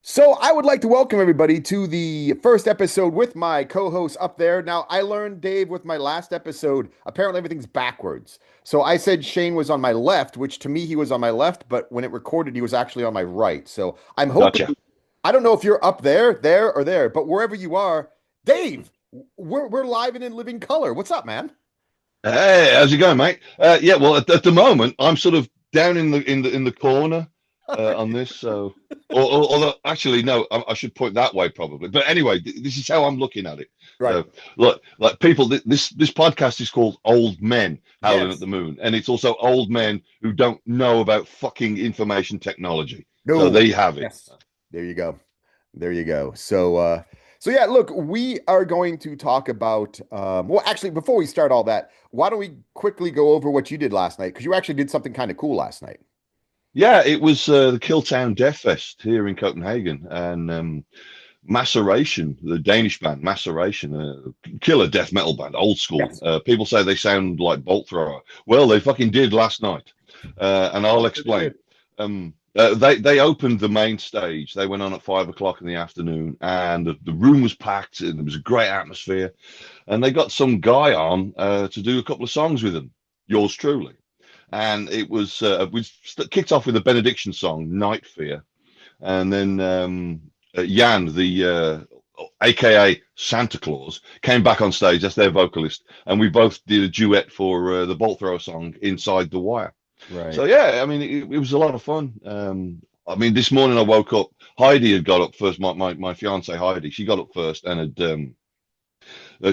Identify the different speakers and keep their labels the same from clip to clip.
Speaker 1: So I would like to welcome everybody to the first episode with my co-host up there. Now, I learned, Dave, with my last episode, apparently everything's backwards. So I said Shane was on my left, which to me he was on my left, but when it recorded, he was actually on my right. So I'm
Speaker 2: Gotcha.
Speaker 1: hoping, I don't know if you're up there, there, or there, but wherever you are, Dave, we're live and in living color. What's up, man?
Speaker 2: Hey, how's it going, mate? Yeah, well, at the moment, I'm sort of down in the corner on this. So, although actually, no, I should point that way probably. But anyway, this is how I'm looking at it.
Speaker 1: Right.
Speaker 2: So, look, like people, this podcast is called Old Men Howling at
Speaker 1: Yes.
Speaker 2: the Moon, and it's also old men who don't know about fucking information technology. So
Speaker 1: No.
Speaker 2: there you have it.
Speaker 1: Yes. There you go. There you go. So yeah, look, we are going to talk about well, actually, before we start all that, why don't we quickly go over what you did last night? Because you actually did something kind of cool last night.
Speaker 2: Yeah, it was the Killtown Death Fest here in Copenhagen, and Maceration, the Danish band Maceration, killer death metal band, old school.
Speaker 1: Yes.
Speaker 2: People say they sound like Bolt Thrower. Well, they fucking did last night, and I'll
Speaker 1: Oh, sure
Speaker 2: explain.
Speaker 1: did.
Speaker 2: They opened the main stage. They went on at 5 o'clock in the afternoon, and the room was packed, and there was a great atmosphere. And they got some guy on to do a couple of songs with them. Yours truly, and it was kicked off with a benediction song, Night Fear, and then Jan, the AKA Santa Claus, came back on stage as their vocalist, and we both did a duet for the Bolt Thrower song, Inside the Wire. So
Speaker 1: Right.
Speaker 2: yeah, I mean, it was a lot of fun. I mean, this morning I woke up. Heidi had got up first. My fiance Heidi, she got up first and had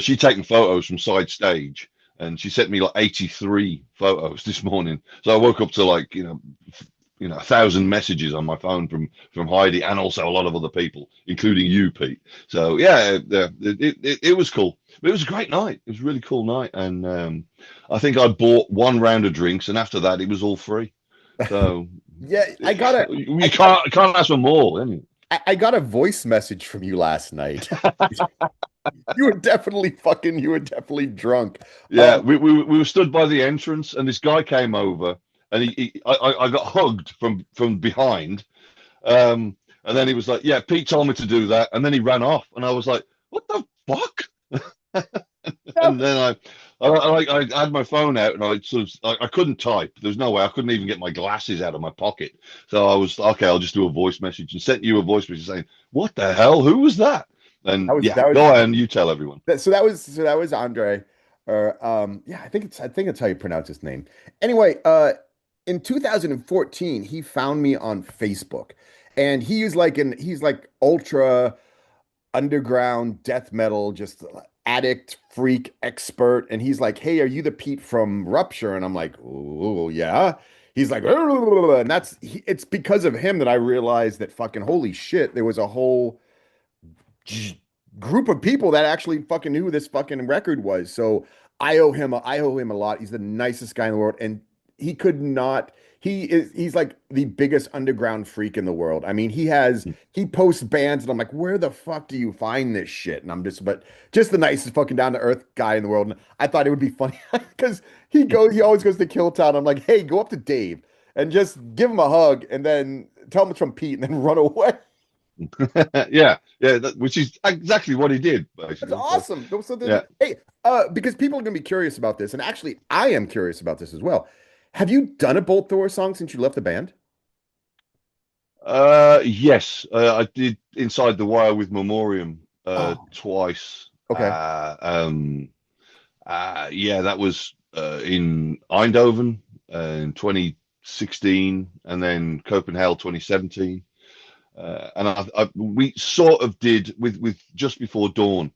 Speaker 2: she'd taken photos from side stage, and she sent me like 83 photos this morning. So I woke up to like a thousand messages on my phone from Heidi and also a lot of other people, including you, Pete. So yeah, it was cool. It was a great night. It was a really cool night, and I think I bought one round of drinks, and after that, it was all free. So
Speaker 1: Yeah,
Speaker 2: you
Speaker 1: I got
Speaker 2: can't ask for more, can you?
Speaker 1: I got a voice message from you last night. You were definitely drunk.
Speaker 2: Yeah, we were stood by the entrance, and this guy came over, and I got hugged from behind, and then he was like, "Yeah, Pete told me to do that," and then he ran off, and I was like, "What the fuck?"
Speaker 1: No,
Speaker 2: And then I had my phone out, and I couldn't type. There's no way I couldn't even get my glasses out of my pocket. So I was okay. I'll just do a voice message and sent you a voice message saying, "What the hell? Who was that?" And yeah,
Speaker 1: that was
Speaker 2: go ahead and you tell everyone.
Speaker 1: that was Andre. Or yeah, I think that's how you pronounce his name. Anyway, in 2014, he found me on Facebook, and he's like ultra underground death metal, just addict, freak, expert. And he's like, "Hey, are you the Pete from Rupture?" And I'm like, "Oh, yeah." He's like, and it's because of him that I realized that fucking holy shit, there was a whole group of people that actually fucking knew who this fucking record was. So I owe him a lot. He's the nicest guy in the world, and he could not. He's like the biggest underground freak in the world. I mean, he posts bands, and I'm like, where the fuck do you find this shit? And I'm just the nicest fucking down to earth guy in the world. And I thought it would be funny because he always goes to Killtown. I'm like, hey, go up to Dave and just give him a hug, and then tell him it's from Pete, and then run away.
Speaker 2: Yeah, yeah, which is exactly what he did,
Speaker 1: That's
Speaker 2: basically. So
Speaker 1: awesome. So
Speaker 2: yeah,
Speaker 1: hey, because people are gonna be curious about this, and actually, I am curious about this as well. Have you done a Bolt Thor song since you left the band?
Speaker 2: yes, I did Inside the Wire with Memoriam
Speaker 1: Oh,
Speaker 2: twice.
Speaker 1: okay.
Speaker 2: Yeah, that was in Eindhoven in 2016, and then Copenhagen 2017. And we sort of did with Just Before Dawn.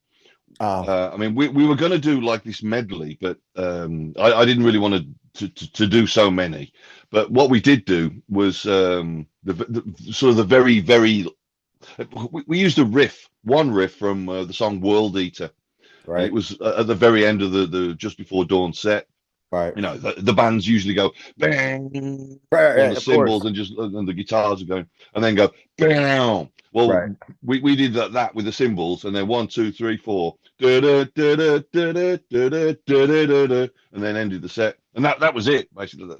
Speaker 1: Oh,
Speaker 2: I mean, we were going to do like this medley, but I didn't really want to do so many. But what we did do was the sort of the very we used one riff from the song World Eater, and it
Speaker 1: right,
Speaker 2: was at the very end of the Just Before Dawn set.
Speaker 1: right,
Speaker 2: You know, the bands usually go bang on
Speaker 1: right,
Speaker 2: the
Speaker 1: of course,
Speaker 2: cymbals and the guitars are going, and then go bam. Well,
Speaker 1: right.
Speaker 2: we did that with the cymbals, and then one, two, three, four, and then ended the set, and that was it basically.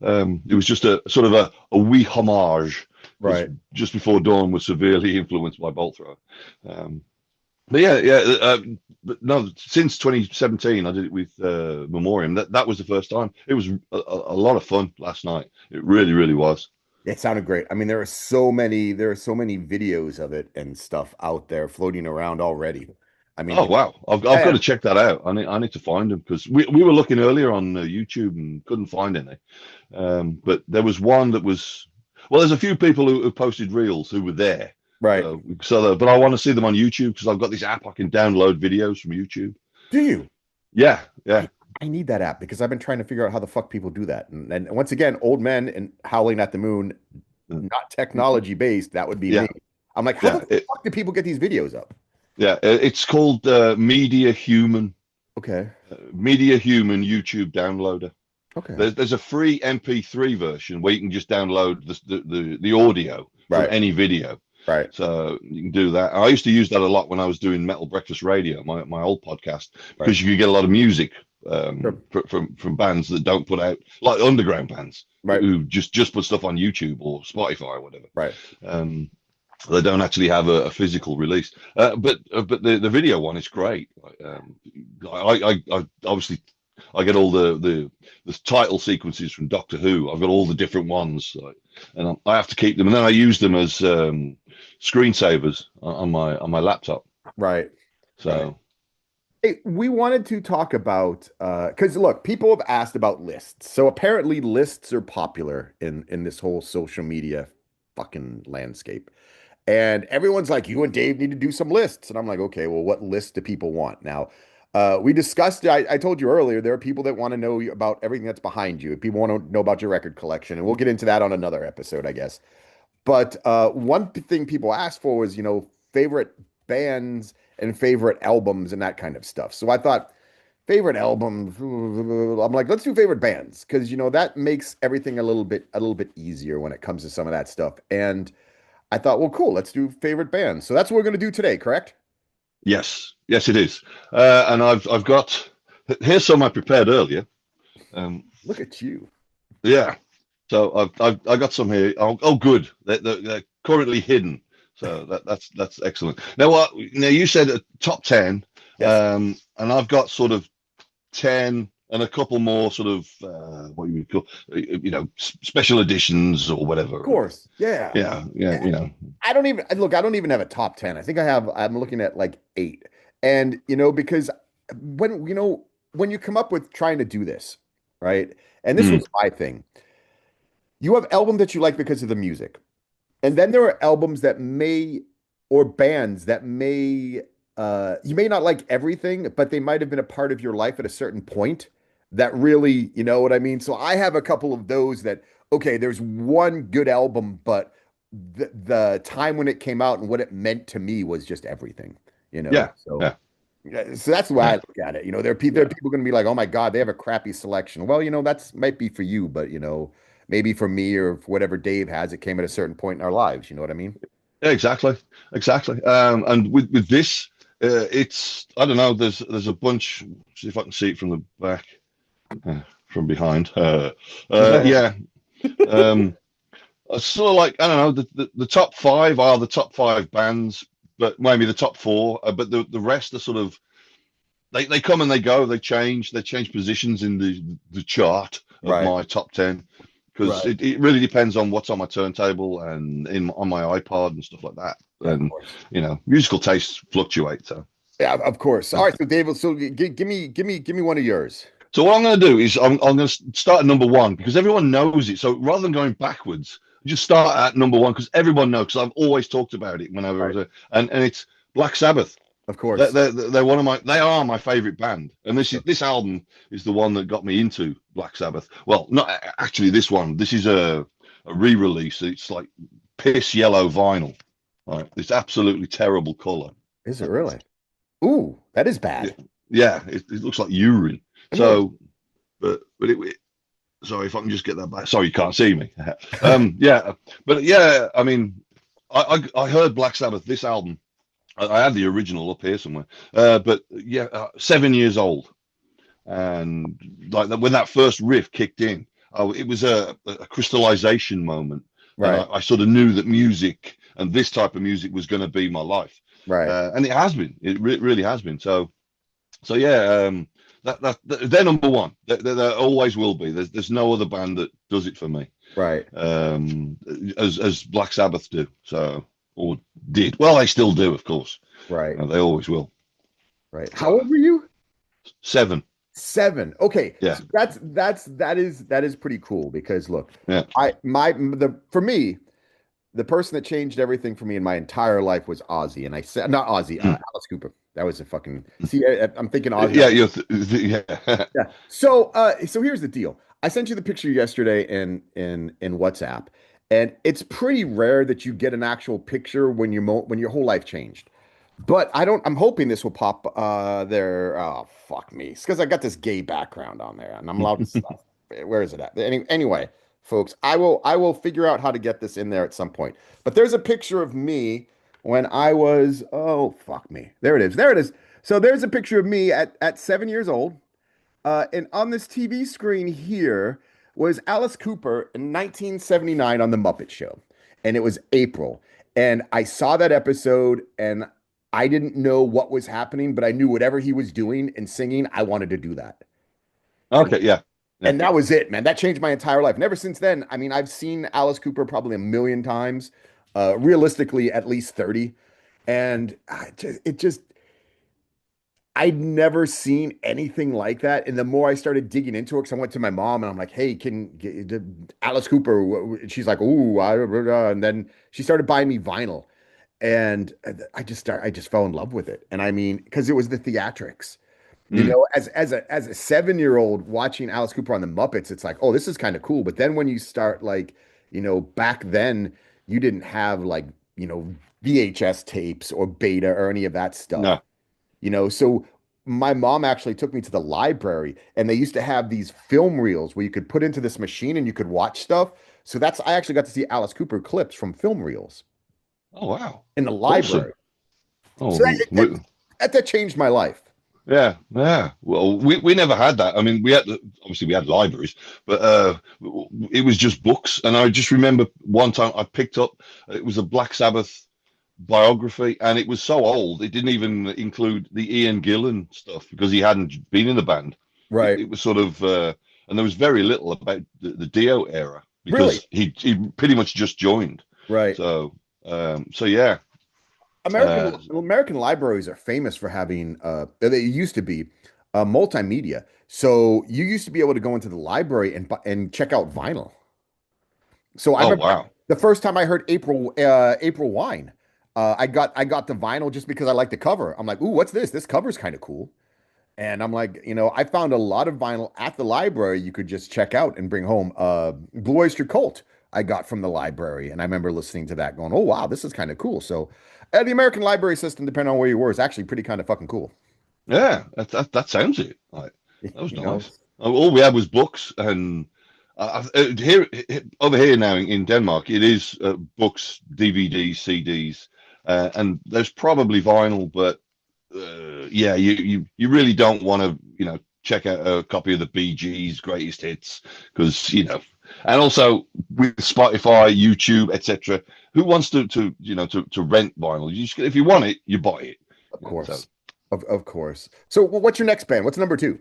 Speaker 2: It was just a sort of a wee homage because
Speaker 1: Right.
Speaker 2: just before dawn was severely influenced by Bolt Thrower. Um, but yeah, yeah. But no, since 2017, I did it with Memoriam. That was the first time. It was a lot of fun last night. It really, really was.
Speaker 1: It sounded great. I mean, there are so many videos of it and stuff out there floating around already. I mean,
Speaker 2: Oh wow, I've got
Speaker 1: yeah,
Speaker 2: to check that out. I need to find them because we were looking earlier on YouTube and couldn't find any. But there was one that was well. There's a few people who posted reels who were there.
Speaker 1: right.
Speaker 2: But I want to see them on YouTube because I've got this app I can download videos from YouTube.
Speaker 1: Do you?
Speaker 2: Yeah, yeah.
Speaker 1: I I need that app because I've been trying to figure out how the fuck people do that. And once again, old men and Howling at the Moon, not technology based. That would be me.
Speaker 2: Yeah,
Speaker 1: I'm like, how the
Speaker 2: yeah,
Speaker 1: fuck do people get these videos up?
Speaker 2: yeah. It's called
Speaker 1: Okay.
Speaker 2: Media Human YouTube downloader.
Speaker 1: Okay.
Speaker 2: There's a free MP3 version where you can just download the audio from
Speaker 1: Right.
Speaker 2: any video.
Speaker 1: Right.
Speaker 2: So you can do that. I used to use that a lot when I was doing Metal Breakfast Radio, my old podcast,
Speaker 1: Right.
Speaker 2: because you could get a lot of music
Speaker 1: Sure.
Speaker 2: from bands that don't put out like underground bands
Speaker 1: Right.
Speaker 2: who just put stuff on YouTube or Spotify or whatever.
Speaker 1: Right.
Speaker 2: Um, they don't actually have a physical release. But the video one is great. I obviously I get all the title sequences from Doctor Who. I've got all the different ones, and I have to keep them, and then I use them as screensavers on my laptop.
Speaker 1: Right. Right.
Speaker 2: So
Speaker 1: Hey, we wanted to talk about because look, people have asked about lists. So apparently lists are popular in this whole social media fucking landscape. And everyone's like, you and Dave need to do some lists. And I'm like, okay, well, what list do people want? Now, we discussed, I told you earlier, there are people that want to know about everything that's behind you. People want to know about your record collection. And we'll get into that on another episode, I guess. But one thing people asked for was, favorite bands and favorite albums and that kind of stuff. So I thought, favorite albums, I'm like, let's do favorite bands because that makes everything a little bit easier when it comes to some of that stuff. And I thought, well, cool, let's do favorite bands. So that's what we're going to do today, correct?
Speaker 2: yes, yes, it is. And I've got here's some I prepared earlier. Um,
Speaker 1: Look at you.
Speaker 2: yeah, so I got some here. Oh, good. They're currently hidden. So that's excellent. Now what? Now you said a top 10,
Speaker 1: Yes,
Speaker 2: and I've got sort of 10 and a couple more sort of what you would call special editions or
Speaker 1: of
Speaker 2: whatever.
Speaker 1: course. Yeah.
Speaker 2: Yeah, yeah,
Speaker 1: Yeah. I don't even have a top 10. I think I'm looking at like eight. And, because when you come up with trying to do this, right? And this
Speaker 2: Mm,
Speaker 1: was my thing. You have albums that you like because of the music. And then there are albums that may, or bands that you may not like everything, but they might have been a part of your life at a certain point that really, you know what I mean? So I have a couple of those that, okay, there's one good album, but the time when it came out and what it meant to me was just everything, you know?
Speaker 2: yeah,
Speaker 1: So,
Speaker 2: yeah,
Speaker 1: yeah, so that's the way I
Speaker 2: yeah,
Speaker 1: look at it. There are
Speaker 2: yeah.
Speaker 1: people going to be like, oh my God, they have a crappy selection. Well, that's might be for you, but, maybe for me or for whatever Dave has, it came at a certain point in our lives. You know what I mean?
Speaker 2: Yeah, exactly, exactly. And with this, it's I don't know. There's a bunch. See if I can see it from the back, from behind. Yeah. Um, it's sort of like I don't know. The top five are the top five bands, but maybe the top four. But the rest are sort of they come and they go. They change positions in the chart of
Speaker 1: Right.
Speaker 2: my top 10 because
Speaker 1: Right.
Speaker 2: it really depends on what's on my turntable and on my iPod and stuff like that.
Speaker 1: Yeah, of
Speaker 2: And
Speaker 1: course.
Speaker 2: musical tastes fluctuate. So,
Speaker 1: Yeah, of course. All right, so David, so give me one of yours.
Speaker 2: so what I'm going to do is I'm going to start at number one because everyone knows it. So rather than going backwards, just start at number one because everyone knows. Because I've always talked about it whenever I
Speaker 1: Right.
Speaker 2: was and it's Black Sabbath.
Speaker 1: Of
Speaker 2: They're,
Speaker 1: course.
Speaker 2: they're one of they are my favorite band, and
Speaker 1: Sure.
Speaker 2: this album is the one that got me into Black Sabbath. Well, not actually this one. This is a re-release. It's like piss yellow vinyl. Right, it's absolutely terrible color.
Speaker 1: Is it really? Ooh, that is
Speaker 2: Yeah,
Speaker 1: bad.
Speaker 2: yeah, it looks like urine.
Speaker 1: No.
Speaker 2: So, sorry if I can just get that back. Sorry, you can't see me. Yeah, but yeah, I mean, I heard Black Sabbath this album. I had the original up here somewhere, but yeah, 7 years old, and like when that first riff kicked in, oh, it was a crystallization moment. and
Speaker 1: Right.
Speaker 2: I sort of knew that music and this type of music was going to be my life,
Speaker 1: Right.
Speaker 2: and it has been. It really has been. So yeah, they're number one. There always will be. There's no other band that does it for me,
Speaker 1: Right.
Speaker 2: um, as Black Sabbath do. So or did. Well, they still do, of course.
Speaker 1: Right.
Speaker 2: They always will.
Speaker 1: Right. How
Speaker 2: So
Speaker 1: old were you?
Speaker 2: 7.
Speaker 1: 7. Okay.
Speaker 2: Yeah,
Speaker 1: So that is pretty cool because look,
Speaker 2: yeah.
Speaker 1: for me, the person that changed everything for me in my entire life was Ozzy. And I said, not Ozzy,
Speaker 2: Mm.
Speaker 1: Alice Cooper. That was a fucking, see, I'm thinking Ozzy.
Speaker 2: Yeah, yeah.
Speaker 1: Yeah. So here's the deal. I sent you the picture yesterday in WhatsApp, and it's pretty rare that you get an actual picture when your whole life changed. But I don't. I'm hoping this will pop there. Oh fuck me, it's because I got this gay background on there, and I'm allowed to stuff. Where is it at? Anyway, folks, I will figure out how to get this in there at some point. But there's a picture of me when I was, oh fuck me. There it is. There it is. So there's a picture of me at 7 years old. And on this TV screen here was Alice Cooper in 1979 on The Muppet Show. And it was April. And I saw that episode and I didn't know what was happening, but I knew whatever he was doing and singing, I wanted to do that. And
Speaker 2: Okay, yeah, yeah.
Speaker 1: and that was it, man. That changed my entire life. Never since then. I mean, I've seen Alice Cooper probably a million times, realistically, at least 30. And it just I'd never seen anything like that. And the more I started digging into it, because I went to my mom and I'm like, hey, Alice Cooper? And she's like, ooh, and then she started buying me vinyl. And I just fell in love with it. And I mean, because it was the theatrics.
Speaker 2: Mm,
Speaker 1: As a 7-year-old watching Alice Cooper on the Muppets, it's like, oh, this is kind of cool. But then when you start like, back then you didn't have like, VHS tapes or beta or any of that stuff.
Speaker 2: no.
Speaker 1: So my mom actually took me to the library and they used to have these film reels where you could put into this machine and you could watch stuff. So I actually got to see Alice Cooper clips from film reels
Speaker 2: Oh wow,
Speaker 1: in the
Speaker 2: awesome.
Speaker 1: library.
Speaker 2: Oh,
Speaker 1: So that changed my life.
Speaker 2: yeah, yeah. Well, we never had that. I mean, obviously we had libraries, but it was just books. And I just remember one time I picked up it was a Black Sabbath biography, and it was so old it didn't even include the Ian Gillan stuff because he hadn't been in the band.
Speaker 1: Right.
Speaker 2: It was sort of, and there was very little about the Dio era
Speaker 1: Really?
Speaker 2: because he pretty much just joined.
Speaker 1: Right.
Speaker 2: So yeah.
Speaker 1: American
Speaker 2: Uh,
Speaker 1: American libraries are famous for having they used to be multimedia. So you used to be able to go into the library and check out vinyl. So I
Speaker 2: oh
Speaker 1: remember
Speaker 2: wow.
Speaker 1: the first time I heard April Wine, I got the vinyl just because I liked the cover. I'm like, ooh, what's this? This cover's kind of cool. And I'm like, I found a lot of vinyl at the library you could just check out and bring home. Blue Oyster Cult I got from the library, and I remember listening to that, going, "Oh wow, this is kind of cool." So, the American library system, depending on where you were, is actually pretty kind of fucking cool.
Speaker 2: Yeah, that sounds it. Like that was
Speaker 1: You know,
Speaker 2: nice. All we had was books, and here over here now in Denmark, it is books, DVDs, CDs, and there's probably vinyl, but yeah, you really don't want to check out a copy of the Bee Gees' greatest hits because and also with Spotify, YouTube, etc. Who wants to rent vinyl? If you want it, you buy it.
Speaker 1: of
Speaker 2: So
Speaker 1: course, of course. So, what's your next band? What's number two?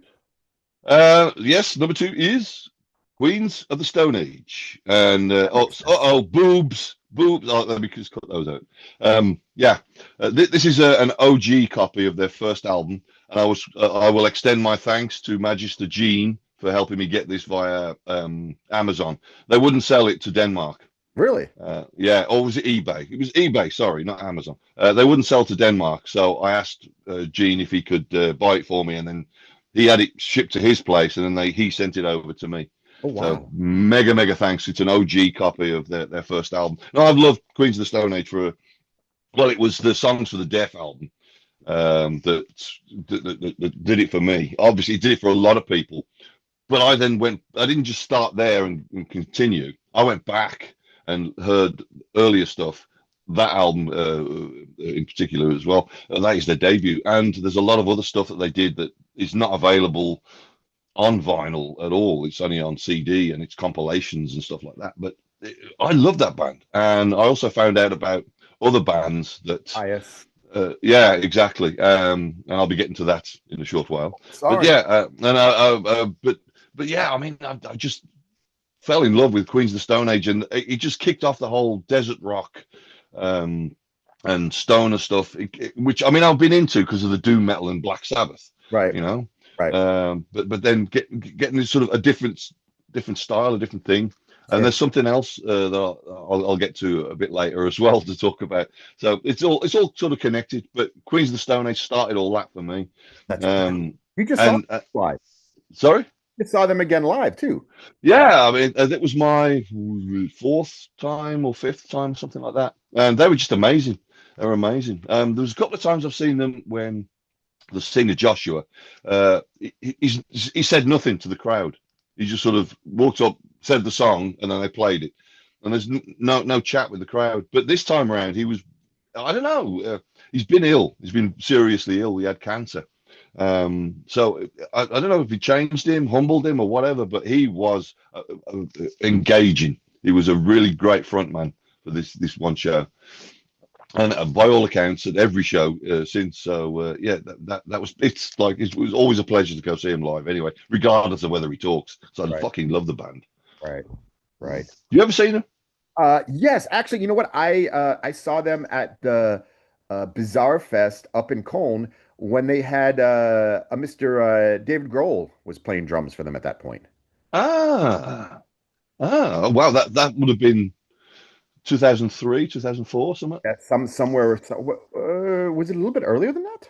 Speaker 2: yes, number 2 is Queens of the Stone Age, and boobs. Oh, let me just cut those out. Yeah, this is an OG copy of their first album, and I will extend my thanks to Magister Gene for helping me get this via Amazon. They wouldn't sell it to Denmark.
Speaker 1: Really?
Speaker 2: Yeah, or was it eBay? It was eBay, sorry, not Amazon. They wouldn't sell to Denmark, so I asked Gene if he could buy it for me, and then he had it shipped to his place, and then he sent it over to me.
Speaker 1: Oh
Speaker 2: So
Speaker 1: wow.
Speaker 2: mega thanks. It's an OG copy of their first album. No, I've loved Queens of the Stone Age well, it was the Songs for the Deaf album that did it for me. Obviously, it did it for a lot of people, but I didn't just start there and continue. I went back and heard earlier stuff. That album in particular as well. That is their debut, and there's a lot of other stuff that they did that is not available on vinyl at all. It's only on CD and it's compilations and stuff like that. But I love that band, and I also found out about other bands that.
Speaker 1: Bias.
Speaker 2: Yeah, exactly. And I'll be getting to that in a short while. But
Speaker 1: Sorry.
Speaker 2: yeah, but yeah, I mean, I just fell in love with Queens of the Stone Age, and it just kicked off the whole desert rock um, and stoner stuff, which I mean I've been into because of the doom metal and Black Sabbath,
Speaker 1: Right.
Speaker 2: you know.
Speaker 1: Right.
Speaker 2: But then getting this sort of a different style, a different thing. And
Speaker 1: Same.
Speaker 2: there's something else that I'll get to a bit later as well to talk about. So it's all sort of connected. But Queens of the Stone Age started all that for me.
Speaker 1: That's
Speaker 2: Um,
Speaker 1: you just saw them
Speaker 2: and
Speaker 1: live.
Speaker 2: sorry.
Speaker 1: You saw them again live too.
Speaker 2: Yeah, I mean, that was my fourth time or fifth time, something like that. And they were just amazing. They were amazing. There was a couple of times I've seen them when the singer Joshua, he said nothing to the crowd. He just sort of walked up, said the song, and then they played it. And there's no chat with the crowd. But this time around, he was, I don't know, he's been ill. He's been seriously ill. He had cancer. So I don't know if he changed him, humbled him, or whatever, but he was engaging. He was a really great frontman for this one show, and by all accounts, at every show since. So yeah, that was it's like it was always a pleasure to go see him live. Anyway, regardless of whether he talks, so I
Speaker 1: Right.
Speaker 2: fucking love the band.
Speaker 1: Right. Right.
Speaker 2: You ever seen him?
Speaker 1: Yes, actually, you know what? I saw them at the Bizarre Fest up in Cologne when they had a Mr. David Grohl was playing drums for them at that point.
Speaker 2: Ah, wow, that would have been 2003, 2004, something.
Speaker 1: Yeah, somewhere. Was it a little bit earlier than that?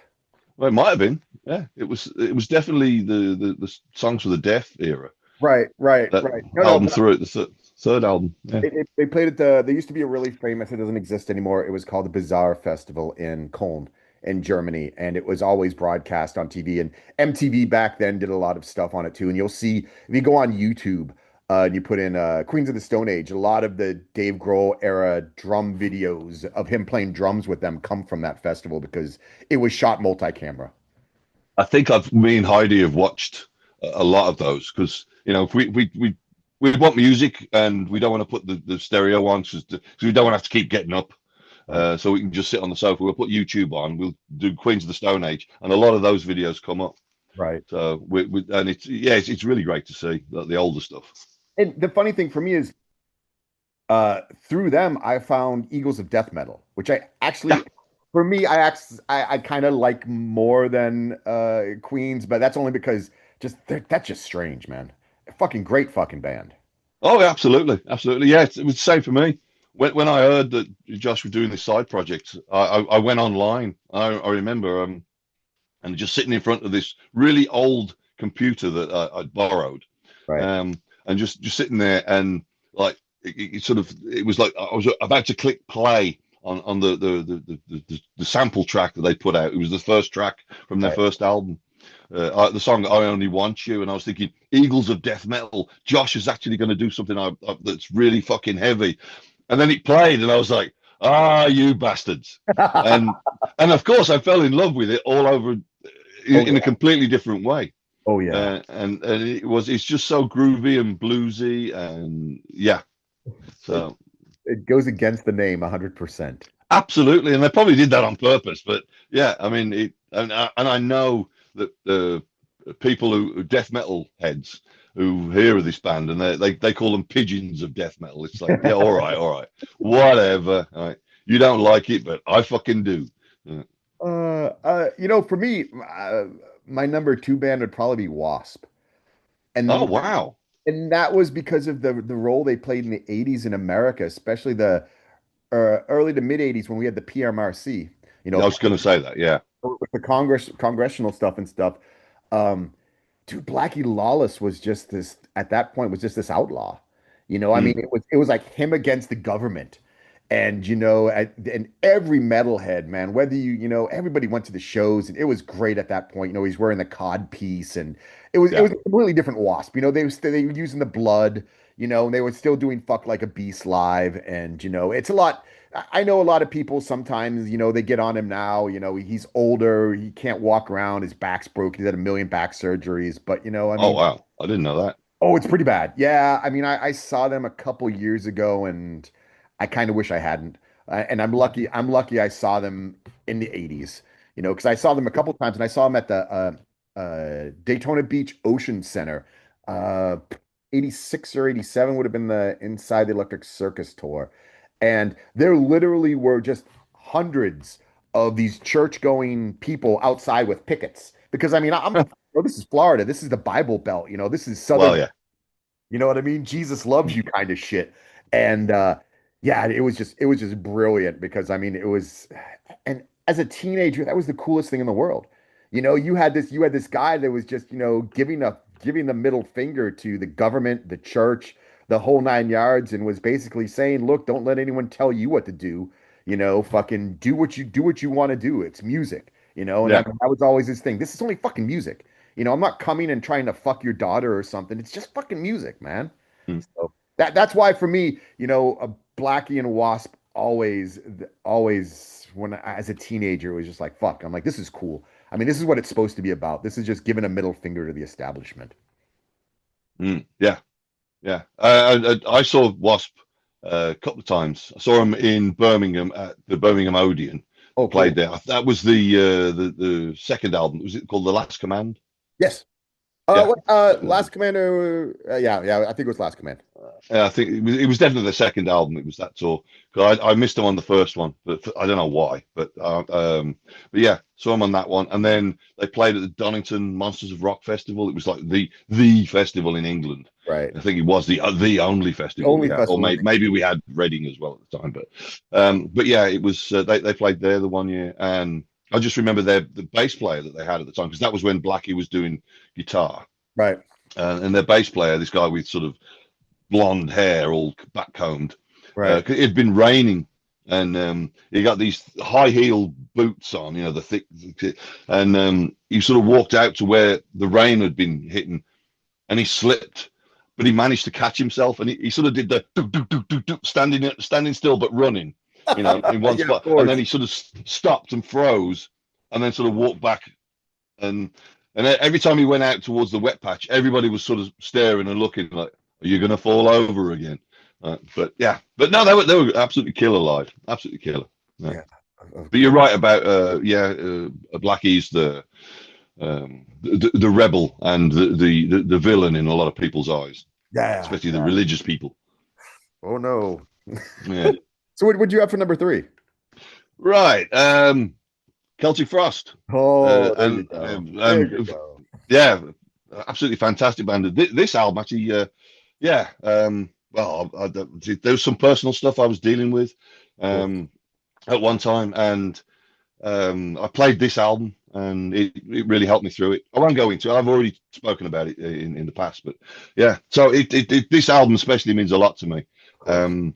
Speaker 2: Well, it might have been. Yeah, it was definitely the Songs for the Deaf era.
Speaker 1: Right, right,
Speaker 2: That
Speaker 1: right. No, no,
Speaker 2: album
Speaker 1: but
Speaker 2: through it, the third album. Yeah.
Speaker 1: they played at the. There used to be a really famous. It doesn't exist anymore. It was called the Bizarre Festival in Cologne, in Germany, and it was always broadcast on TV. And MTV back then did a lot of stuff on it too. And you'll see if you go on YouTube and you put in Queens of the Stone Age, a lot of the Dave Grohl era drum videos of him playing drums with them come from that festival because it was shot multi-camera.
Speaker 2: I think me and Heidi have watched a lot of those because if we want music and we don't want to put the stereo on because we don't want to have to keep getting up.
Speaker 1: Right,
Speaker 2: So we can just sit on the sofa. We'll put YouTube on. We'll do Queens of the Stone Age, and a lot of those videos come up.
Speaker 1: right.
Speaker 2: So and it's really great to see the older stuff.
Speaker 1: And the funny thing for me is through them, I found Eagles of Death Metal, which I
Speaker 2: Yeah.
Speaker 1: actually, for me, I kind of like more than Queens, but that's only because that's just strange, man. Fucking great fucking band.
Speaker 2: Oh, yeah, absolutely, absolutely. Yeah, it was the same for me. When I heard that Josh was doing this side project, I went online. I remember and just sitting in front of this really old computer that I'd borrowed,
Speaker 1: Right,
Speaker 2: um, and just sitting there and like it was like I was about to click play on the sample track that they put out. It was the first track from their
Speaker 1: right.
Speaker 2: first album, the song "I Only Want You," and I was thinking, Eagles of Death Metal. Josh is actually going to do something that's really fucking heavy, and then it played, and I was like, "Ah, you bastards!" And and of course, I fell in love with it all over
Speaker 1: Oh
Speaker 2: in a
Speaker 1: yeah.
Speaker 2: completely different way.
Speaker 1: Oh yeah.
Speaker 2: And it's just so groovy and bluesy, and yeah,
Speaker 1: It,
Speaker 2: so
Speaker 1: it goes against the name 100%.
Speaker 2: absolutely, and they probably did that on purpose. But yeah, I mean, and I know that the people who death metal heads who hear of this band and they call them pigeons of death metal. It's like, yeah, all right, whatever. All right. You don't like it, but I fucking do. Yeah.
Speaker 1: For me, my number two band would probably be Wasp.
Speaker 2: Oh
Speaker 1: And
Speaker 2: wow,
Speaker 1: and that was because of the role they played in the 80s in America, especially the early to mid 80s when we had the PMRC,
Speaker 2: I was going to say that. Yeah,
Speaker 1: with the congressional stuff and stuff. Um, dude, Blackie Lawless was just this at that point was just this outlaw. I mean,
Speaker 2: mm,
Speaker 1: it was like him against the government. And and every metalhead, man, whether everybody went to the shows and it was great at that point. He's wearing the cod piece and it
Speaker 2: yeah.
Speaker 1: was a completely different Wasp. They were using the blood, and they were still doing fuck like a beast live. And it's a lot. I know a lot of people sometimes, they get on him now, he's older, he can't walk around, his back's broken, he's had a million back surgeries, but I
Speaker 2: Oh
Speaker 1: mean,
Speaker 2: wow, I didn't know that.
Speaker 1: Oh, it's pretty bad. Yeah, I mean, I saw them a couple years ago, and I kind of wish I hadn't. And I'm lucky. I'm lucky I saw them in the '80s. Because I saw them a couple times, and I saw them at the Daytona Beach Ocean Center. Uh, '86 or '87 would have been the Inside the Electric Circus tour, and there literally were just hundreds of these church-going people outside with pickets. Because I mean, this is Florida. This is the Bible Belt. This is Southern,
Speaker 2: Well, yeah.
Speaker 1: you know what I mean? Jesus loves you kind of shit. And yeah, it was just brilliant because I mean it was, and as a teenager, that was the coolest thing in the world. You had this guy that was just, giving the middle finger to the government, the church, the whole nine yards, and was basically saying, look, don't let anyone tell you what to do. Fucking do what you want to do. It's music, and
Speaker 2: Yeah.
Speaker 1: that was always his thing. This is only fucking music. I'm not coming and trying to fuck your daughter or something. It's just fucking music, man.
Speaker 2: Mm,
Speaker 1: So that's why for me, a Blackie and a Wasp always when as a teenager it was just like fuck. I'm like, this is cool. I mean, this is what it's supposed to be about. This is just giving a middle finger to the establishment.
Speaker 2: yeah. Yeah. I saw Wasp a couple of times. I saw him in Birmingham at the Birmingham Odeon.
Speaker 1: Oh,
Speaker 2: Played
Speaker 1: cool.
Speaker 2: there. That was the second album. Was it called The Last Command?
Speaker 1: Yes.
Speaker 2: Yeah.
Speaker 1: Last Commander. Yeah, I think it was Last Command.
Speaker 2: Yeah, I think it was definitely the second album. It was that tour. 'Cause I missed him on the first one, but I don't know why. But yeah, saw him on that one, and then they played at the Donington Monsters of Rock Festival. It was like the festival in England.
Speaker 1: Right.
Speaker 2: I think it was the only festival we
Speaker 1: Only
Speaker 2: had, or
Speaker 1: festival.
Speaker 2: maybe we had Reading as well at the time. But yeah, it was they played there the one year, and I just remember the bass player that they had at the time because that was when Blackie was doing guitar,
Speaker 1: Right.
Speaker 2: and their bass player, this guy with sort of blonde hair, all backcombed.
Speaker 1: Right.
Speaker 2: It had been raining, and he got these high heel boots on, the thick, and he sort of walked out to where the rain had been hitting, and he slipped, but he managed to catch himself, and he sort of did the standing still but running, in one
Speaker 1: Yeah, of
Speaker 2: spot, and then
Speaker 1: course.
Speaker 2: he sort of stopped and froze, and then sort of walked back, and every time he went out towards the wet patch, everybody was sort of staring and looking like, "Are you going to fall over again?" But yeah, but no, they were absolutely killer live, absolutely killer. Yeah.
Speaker 1: Yeah, of
Speaker 2: But you're
Speaker 1: course.
Speaker 2: right about Blackie's the rebel and the villain in a lot of people's eyes,
Speaker 1: Yeah,
Speaker 2: especially the
Speaker 1: yeah.
Speaker 2: religious people.
Speaker 1: Oh no.
Speaker 2: Yeah.
Speaker 1: So what would you have for number three?
Speaker 2: Right. Celtic Frost.
Speaker 1: Oh, there you
Speaker 2: And
Speaker 1: go. There you go.
Speaker 2: yeah, absolutely fantastic band. This album actually, yeah. Well, there was some personal stuff I was dealing with
Speaker 1: Of course.
Speaker 2: um, at one time, and I played this album, and it really helped me through it. I won't go into it. I've already spoken about it in the past, but yeah. So this album especially means a lot to me.
Speaker 1: Of course.
Speaker 2: Um,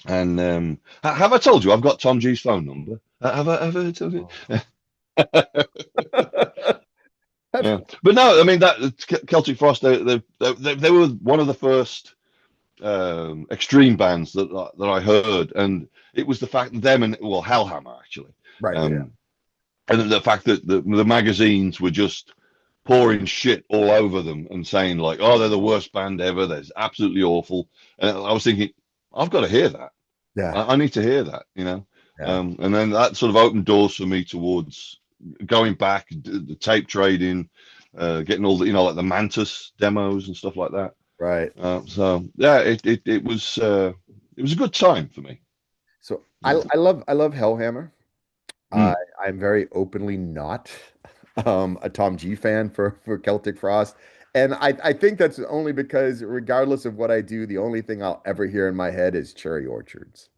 Speaker 2: and have I told you I've got Tom G's phone number? Have I told you?
Speaker 1: Oh.
Speaker 2: Yeah, but no, I mean that Celtic Frost. They were one of the first extreme bands that I heard, and it was the fact that them and well Hellhammer actually,
Speaker 1: Right, yeah.
Speaker 2: um, and the fact that the magazines were just pouring shit all over them and saying like, oh, they're the worst band ever. They're absolutely awful. And I was thinking, I've got to hear that.
Speaker 1: Yeah,
Speaker 2: I need to hear that.
Speaker 1: yeah.
Speaker 2: And then that sort of opened doors for me towards going back, the tape trading, getting all the, like the Mantis demos and stuff like that.
Speaker 1: Right.
Speaker 2: So yeah, it was a good time for me.
Speaker 1: So I
Speaker 2: Yeah.
Speaker 1: I love I love Hellhammer. I
Speaker 2: Mm.
Speaker 1: I'm very openly not a Tom G fan for Celtic Frost. And I think that's only because regardless of what I do, the only thing I'll ever hear in my head is Cherry Orchards.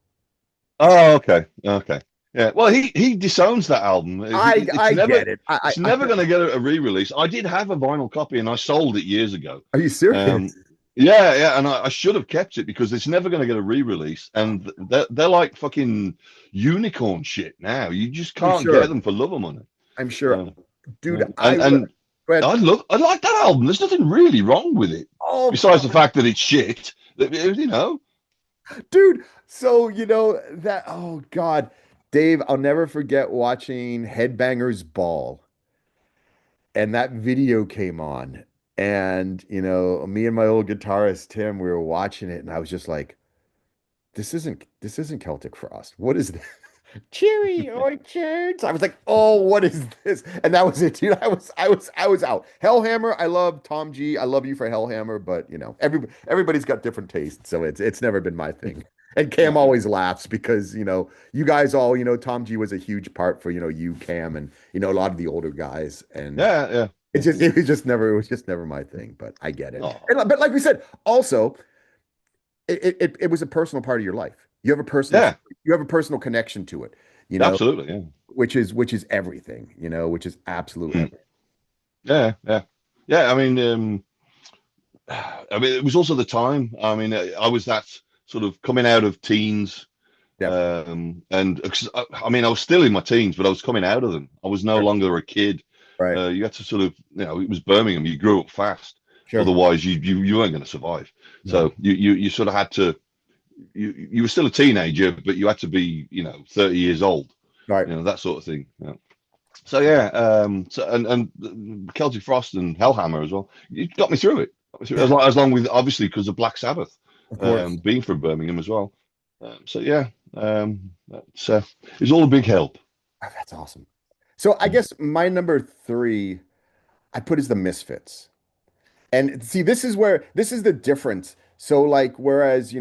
Speaker 2: Oh, okay, okay. Yeah, well, he disowns that album. It's
Speaker 1: I
Speaker 2: never
Speaker 1: get it.
Speaker 2: it's never going to get a re-release. I did have a vinyl copy and I sold it years ago.
Speaker 1: Are you serious?
Speaker 2: Um, yeah, and I should have kept it because it's never going to get a re-release, and they're like fucking unicorn shit now. You just
Speaker 1: I'm
Speaker 2: can't get
Speaker 1: sure.
Speaker 2: them for love or money.
Speaker 1: I'm sure.
Speaker 2: Uh,
Speaker 1: Dude,
Speaker 2: yeah. And
Speaker 1: go ahead.
Speaker 2: I like that album. There's nothing really wrong with it
Speaker 1: Oh,
Speaker 2: besides the fact that it's shit.
Speaker 1: dude. So, oh God, Dave, I'll never forget watching Headbangers Ball and that video came on. And, me and my old guitarist Tim, we were watching it, and I was just like, this isn't Celtic Frost. What is this? Cheery orchards. I was like, oh, what is this? And that was it, dude. I was out. Hellhammer, I love Tom G. I love you for Hellhammer, but everybody's got different tastes, so it's never been my thing. And Cam
Speaker 2: Yeah,
Speaker 1: always laughs because, you guys all, Tom G was a huge part for, you, Cam, and a lot of the older guys. And
Speaker 2: yeah, yeah.
Speaker 1: it was just never my thing, but I get it.
Speaker 2: Oh,
Speaker 1: But like we said, also, it was a personal part of your life.
Speaker 2: yeah,
Speaker 1: You have a personal connection to it, you know,
Speaker 2: absolutely. Yeah.
Speaker 1: which is everything, which is absolute
Speaker 2: Hmm.
Speaker 1: everything.
Speaker 2: Yeah, yeah, yeah. I mean, it was also the time. I mean, I was that sort of coming out of teens,
Speaker 1: Definitely.
Speaker 2: and I mean, I was still in my teens, but I was coming out of them. I was no
Speaker 1: Sure.
Speaker 2: longer a kid.
Speaker 1: Right.
Speaker 2: You had to sort of, it was Birmingham. You grew up fast,
Speaker 1: Sure.
Speaker 2: otherwise you weren't going to survive.
Speaker 1: No.
Speaker 2: So you sort of had to. You were still a teenager, but you had to be, 30 years old,
Speaker 1: Right.
Speaker 2: that sort of thing. Yeah. So yeah, and Celtic Frost and Hellhammer as well. It got me through it. Got me through it.
Speaker 1: Yeah.
Speaker 2: As long with obviously because of Black Sabbath,
Speaker 1: Of course.
Speaker 2: being from Birmingham as well. So yeah, it's all a big help.
Speaker 1: Oh, that's awesome. So I guess my number three I put as the Misfits. And see, this is the difference. So like, whereas,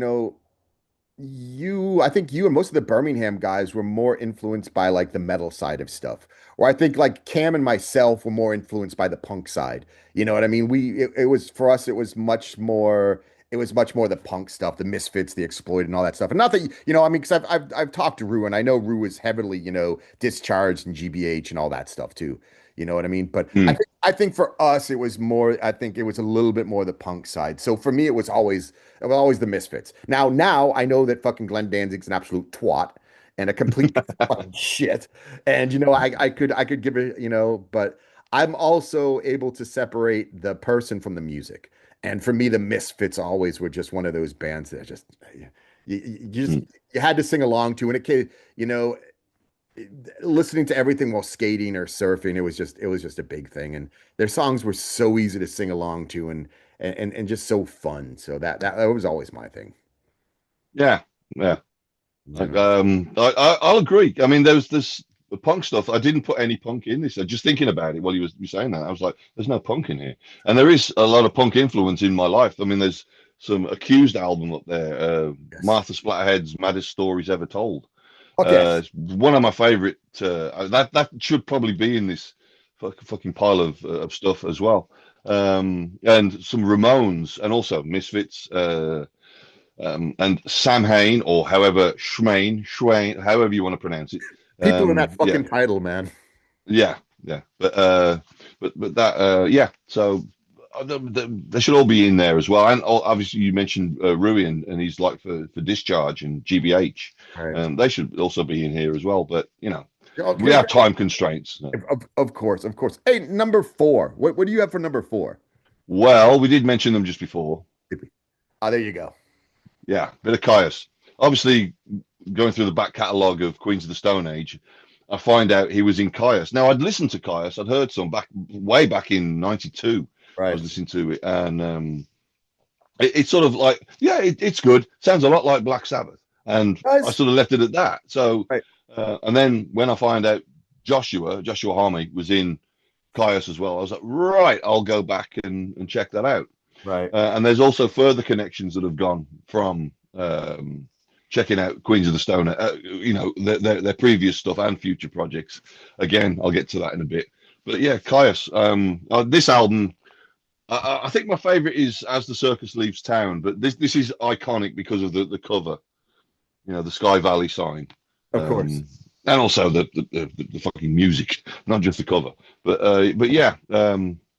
Speaker 1: I think you and most of the Birmingham guys were more influenced by like the metal side of stuff. Or I think like Cam and myself were more influenced by the punk side. You know what I mean? It was for us, it was much more the punk stuff, the Misfits, the Exploited, and all that stuff. And not that I mean, because I've talked to Rue, and I know Rue is heavily, Discharged and GBH and all that stuff too. You know what I mean? But I
Speaker 2: Mm,
Speaker 1: think I think for us, it was more. I think it was a little bit more the punk side. So for me, it was always the Misfits. Now I know that fucking Glenn Danzig's an absolute twat and a complete piece of fucking shit. And I could give it, but I'm also able to separate the person from the music. And for me, the Misfits always were just one of those bands that just you just
Speaker 2: mm.
Speaker 1: you had to sing along to. And you know, listening to everything while skating or surfing, it was just a big thing. And their songs were so easy to sing along to and just so fun. So that was always my thing.
Speaker 2: Yeah, yeah.
Speaker 1: You
Speaker 2: Like,
Speaker 1: know.
Speaker 2: I'll agree. I mean, there was this the punk stuff. I didn't put any punk in this. Just thinking about it while you were saying that, I was like, "There's no punk in here," and there is a lot of punk influence in my life. I mean, there's some Accused album up there,
Speaker 1: Yes.
Speaker 2: Martha Splatterhead's Maddest Stories Ever Told.
Speaker 1: Fuck yes.
Speaker 2: It's one of my favorite. That should probably be in this fucking pile of stuff as well. And some Ramones and also Misfits. And Sam Hain, or however Schwain, however you want to pronounce it.
Speaker 1: People in that
Speaker 2: Yeah,
Speaker 1: fucking title, man.
Speaker 2: yeah, yeah. But that, yeah. So they should all be in there as well. And obviously, you mentioned Rui, and he's like for Discharge and GBH.
Speaker 1: Right.
Speaker 2: They should also be in here as well. But we
Speaker 1: Okay.
Speaker 2: have time constraints.
Speaker 1: Of course, of course. Hey, number four. What do you have for number four?
Speaker 2: Well, we did mention them just before.
Speaker 1: Oh, there you go.
Speaker 2: Yeah, bit of Caius. Obviously, going through the back catalogue of Queens of the Stone Age, I find out he was in Caius. Now, I'd listened to Caius. I'd heard some way back in '92. I
Speaker 1: Right.
Speaker 2: was listening to it, and it's sort of like, yeah, it's good. Sounds a lot like Black Sabbath, and I
Speaker 1: Guys.
Speaker 2: sort of left it at that. So,
Speaker 1: Right.
Speaker 2: and then when I find out Joshua Homme was in Caius as well, I was like, right, I'll go back and check that out.
Speaker 1: Right.
Speaker 2: And there's also further connections that have gone from checking out Queens of the Stone, their previous stuff and future projects. Again, I'll get to that in a bit. But yeah, Caius, this album, I think my favorite is As the Circus Leaves Town, but this is iconic because of the cover, the Sky Valley sign.
Speaker 1: Of course.
Speaker 2: Um, and also the fucking music, not just the cover. But yeah,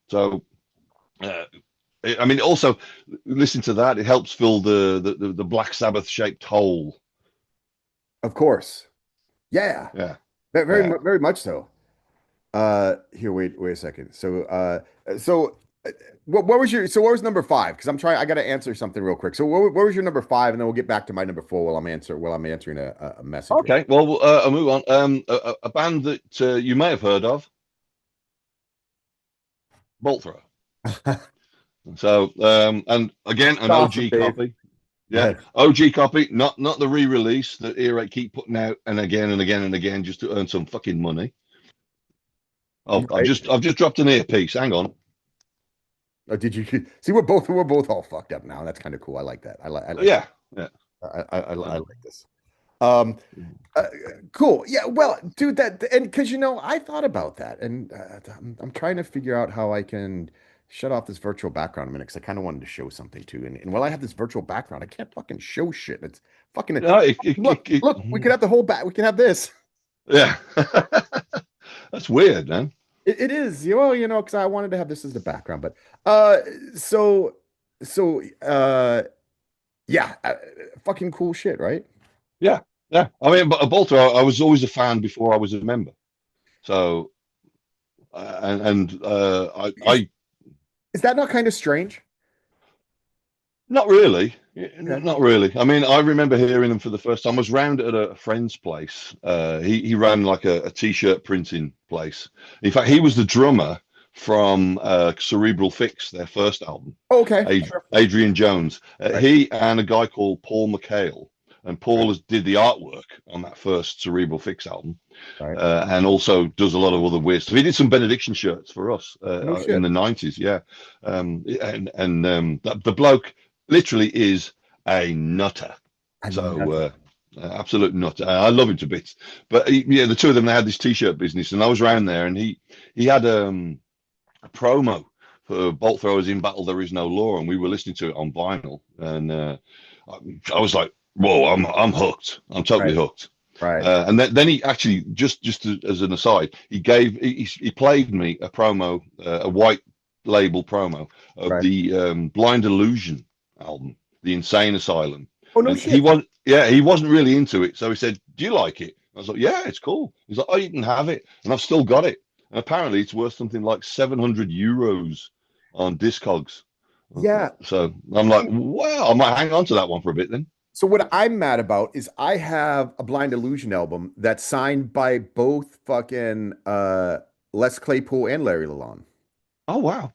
Speaker 2: so uh, I mean, also listen to that. It helps fill the Black Sabbath shaped hole.
Speaker 1: Of course. Yeah.
Speaker 2: Yeah,
Speaker 1: Very,
Speaker 2: yeah.
Speaker 1: very much so. Here, wait a second. So, what was number five? Because I got to answer something real quick. So, what was your number five? And then we'll get back to my number four while I'm answering a message real
Speaker 2: Okay, well, I'll move on. A band that you may have heard of, Bolt Thrower.
Speaker 1: quick.
Speaker 2: So, and again, an
Speaker 1: Awesome,
Speaker 2: OG
Speaker 1: Dave.
Speaker 2: copy. Yeah,
Speaker 1: Yes.
Speaker 2: OG copy, not the re-release that Earache keep putting out and again and again and again just to earn some fucking money. Oh, I've
Speaker 1: Right.
Speaker 2: just dropped an earpiece. Hang on.
Speaker 1: Oh, did you see? We're both all fucked up now. That's kind of cool. I like that. I like
Speaker 2: Yeah, yeah.
Speaker 1: I like this. Um, uh, cool. Yeah. Well, dude, and because I thought about that, and I'm trying to figure out how I can shut off this virtual background a minute because I kind of wanted to show something too. And while I have this virtual background, I can't fucking show shit. It's fucking
Speaker 2: No,
Speaker 1: look. We could have the whole back. We can have this.
Speaker 2: yeah. That's weird, man.
Speaker 1: It is. Well, because I wanted to have this as the background, but uh, so so yeah, fucking cool shit, right?
Speaker 2: Yeah, yeah. I mean, but Bolter, I was always a fan before I was a member. So,
Speaker 1: Is
Speaker 2: I
Speaker 1: is that not kind of strange?
Speaker 2: not really,
Speaker 1: Okay.
Speaker 2: not really. I mean, I remember hearing them for the first time. I was round at a friend's place. He ran like a t-shirt printing place. In fact, he was the drummer from Cerebral Fix, their first album.
Speaker 1: Oh, okay. Sure.
Speaker 2: Adrian Jones.
Speaker 1: Right.
Speaker 2: He and a guy called Paul McHale. And
Speaker 1: Right.
Speaker 2: Did the artwork on that first Cerebral Fix album,
Speaker 1: Right.
Speaker 2: and also does a lot of other weird stuff. He did some benediction shirts for us
Speaker 1: No
Speaker 2: in
Speaker 1: shit.
Speaker 2: the 90s, yeah. The bloke literally is a nutter.
Speaker 1: And
Speaker 2: So
Speaker 1: that's
Speaker 2: absolute nutter. I love him to bits. But yeah, the two of them they had this t-shirt business, and I was around there, and he had a promo for Bolt Throwers in Battle There Is No Law, and we were listening to it on vinyl, and I was like, "Whoa, I'm hooked. I'm totally
Speaker 1: right.
Speaker 2: hooked."
Speaker 1: Right.
Speaker 2: And then he actually as an aside, he played me a promo, a white label promo of
Speaker 1: Right.
Speaker 2: the Blind Illusion album, the Insane Asylum,
Speaker 1: Oh, no
Speaker 2: and he
Speaker 1: shit.
Speaker 2: was yeah he wasn't really into it, so he said, "Do you like it?" I was like, "Yeah, it's cool." He's like, "Oh, you can have it," and I've still got it, and apparently it's worth something like 700 euros on Discogs.
Speaker 1: Yeah.
Speaker 2: So I'm like, "Wow, I might hang on to that one for a bit then."
Speaker 1: So what I'm mad about is I have a Blind Illusion album that's signed by both fucking Les Claypool and Larry Lalonde.
Speaker 2: Oh wow.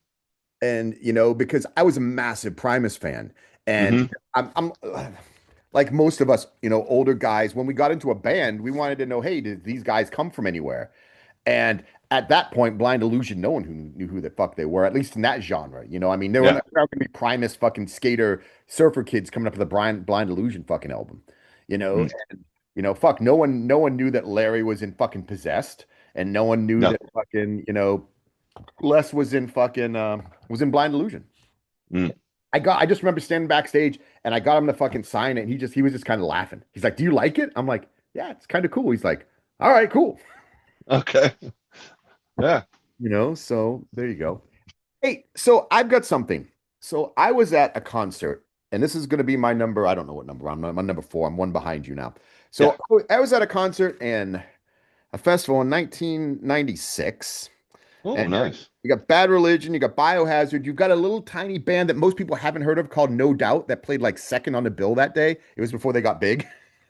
Speaker 1: And because I was a massive Primus fan, and
Speaker 2: Hmm.
Speaker 1: I'm like most of us, older guys, when we got into a band, we wanted to know, hey, did these guys come from anywhere? And at that point, Blind Illusion, no one who knew who the fuck they were, at least in that genre. I mean, there were
Speaker 2: Yeah.
Speaker 1: not going to be Primus fucking skater surfer kids coming up with a Blind Illusion fucking album. You know,
Speaker 2: Mm.
Speaker 1: fuck, no one knew that Larry was in fucking Possessed, and no one knew
Speaker 2: No.
Speaker 1: that fucking, Les was in Blind Illusion.
Speaker 2: Mm.
Speaker 1: I just remember standing backstage and I got him to fucking sign it. And he was just kind of laughing. He's like, "Do you like it?" I'm like, "Yeah, it's kind of cool." He's like, "All right, cool."
Speaker 2: Okay. Yeah.
Speaker 1: So there you go. Hey, so I've got something. So I was at a concert, and this is going to be my number. I don't know what number I'm on number four. I'm one behind you now.
Speaker 2: Yeah.
Speaker 1: So I was at a concert in a festival in 1996.
Speaker 2: Oh,
Speaker 1: And
Speaker 2: nice.
Speaker 1: you got Bad Religion, you got Biohazard, you've got a little tiny band that most people haven't heard of called No Doubt that played like second on the bill that day. It was before they got big.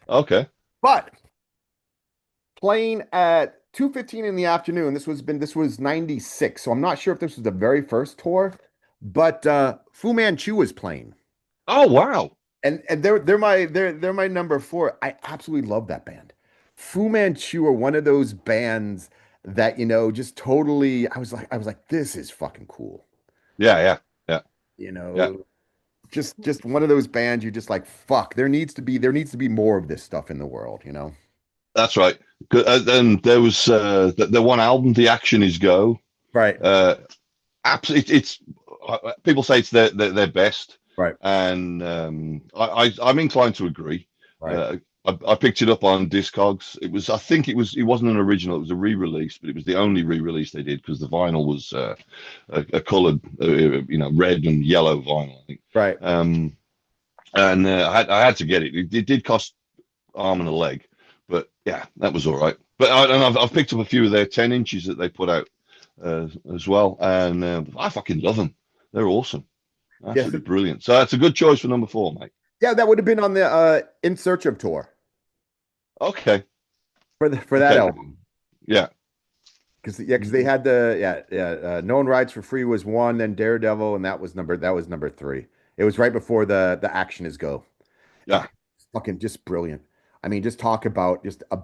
Speaker 2: Okay.
Speaker 1: But playing at 2:15 in the afternoon, this was 96. So I'm not sure if this was the very first tour, but Fu Manchu was playing.
Speaker 2: Oh, wow.
Speaker 1: And they're my number four. I absolutely love that band. Fu Manchu are one of those bands that, just totally I was like, this is fucking cool.
Speaker 2: Yeah, yeah, yeah,
Speaker 1: You
Speaker 2: yeah.
Speaker 1: know, just one of those bands you're just like, fuck, there needs to be more of this stuff in the world.
Speaker 2: That's right. And there was the one album, The Action Is Go.
Speaker 1: Right,
Speaker 2: Uh, Absolutely, people say it's their best,
Speaker 1: right,
Speaker 2: and I'm inclined to agree.
Speaker 1: right.
Speaker 2: Uh, I picked it up on Discogs. I think it wasn't an original. It was a re-release, but it was the only re-release they did because the vinyl was a coloured, red and yellow vinyl, I think.
Speaker 1: Right.
Speaker 2: Um, and I had to get it. It did cost arm and a leg, but yeah, that was all right. But I've picked up a few of their 10 inches that they put out as well, and I fucking love them. They're awesome,
Speaker 1: Yes.
Speaker 2: absolutely brilliant. So that's a good choice for number four, mate.
Speaker 1: Yeah, that would have been on the In Search of tour
Speaker 2: Okay,
Speaker 1: for that
Speaker 2: okay,
Speaker 1: album.
Speaker 2: yeah,
Speaker 1: because they had the No One Rides for Free was one, then Daredevil, and that was number three. It was right before the Action is Go. And
Speaker 2: Yeah,
Speaker 1: fucking just brilliant. I mean, just talk about just a.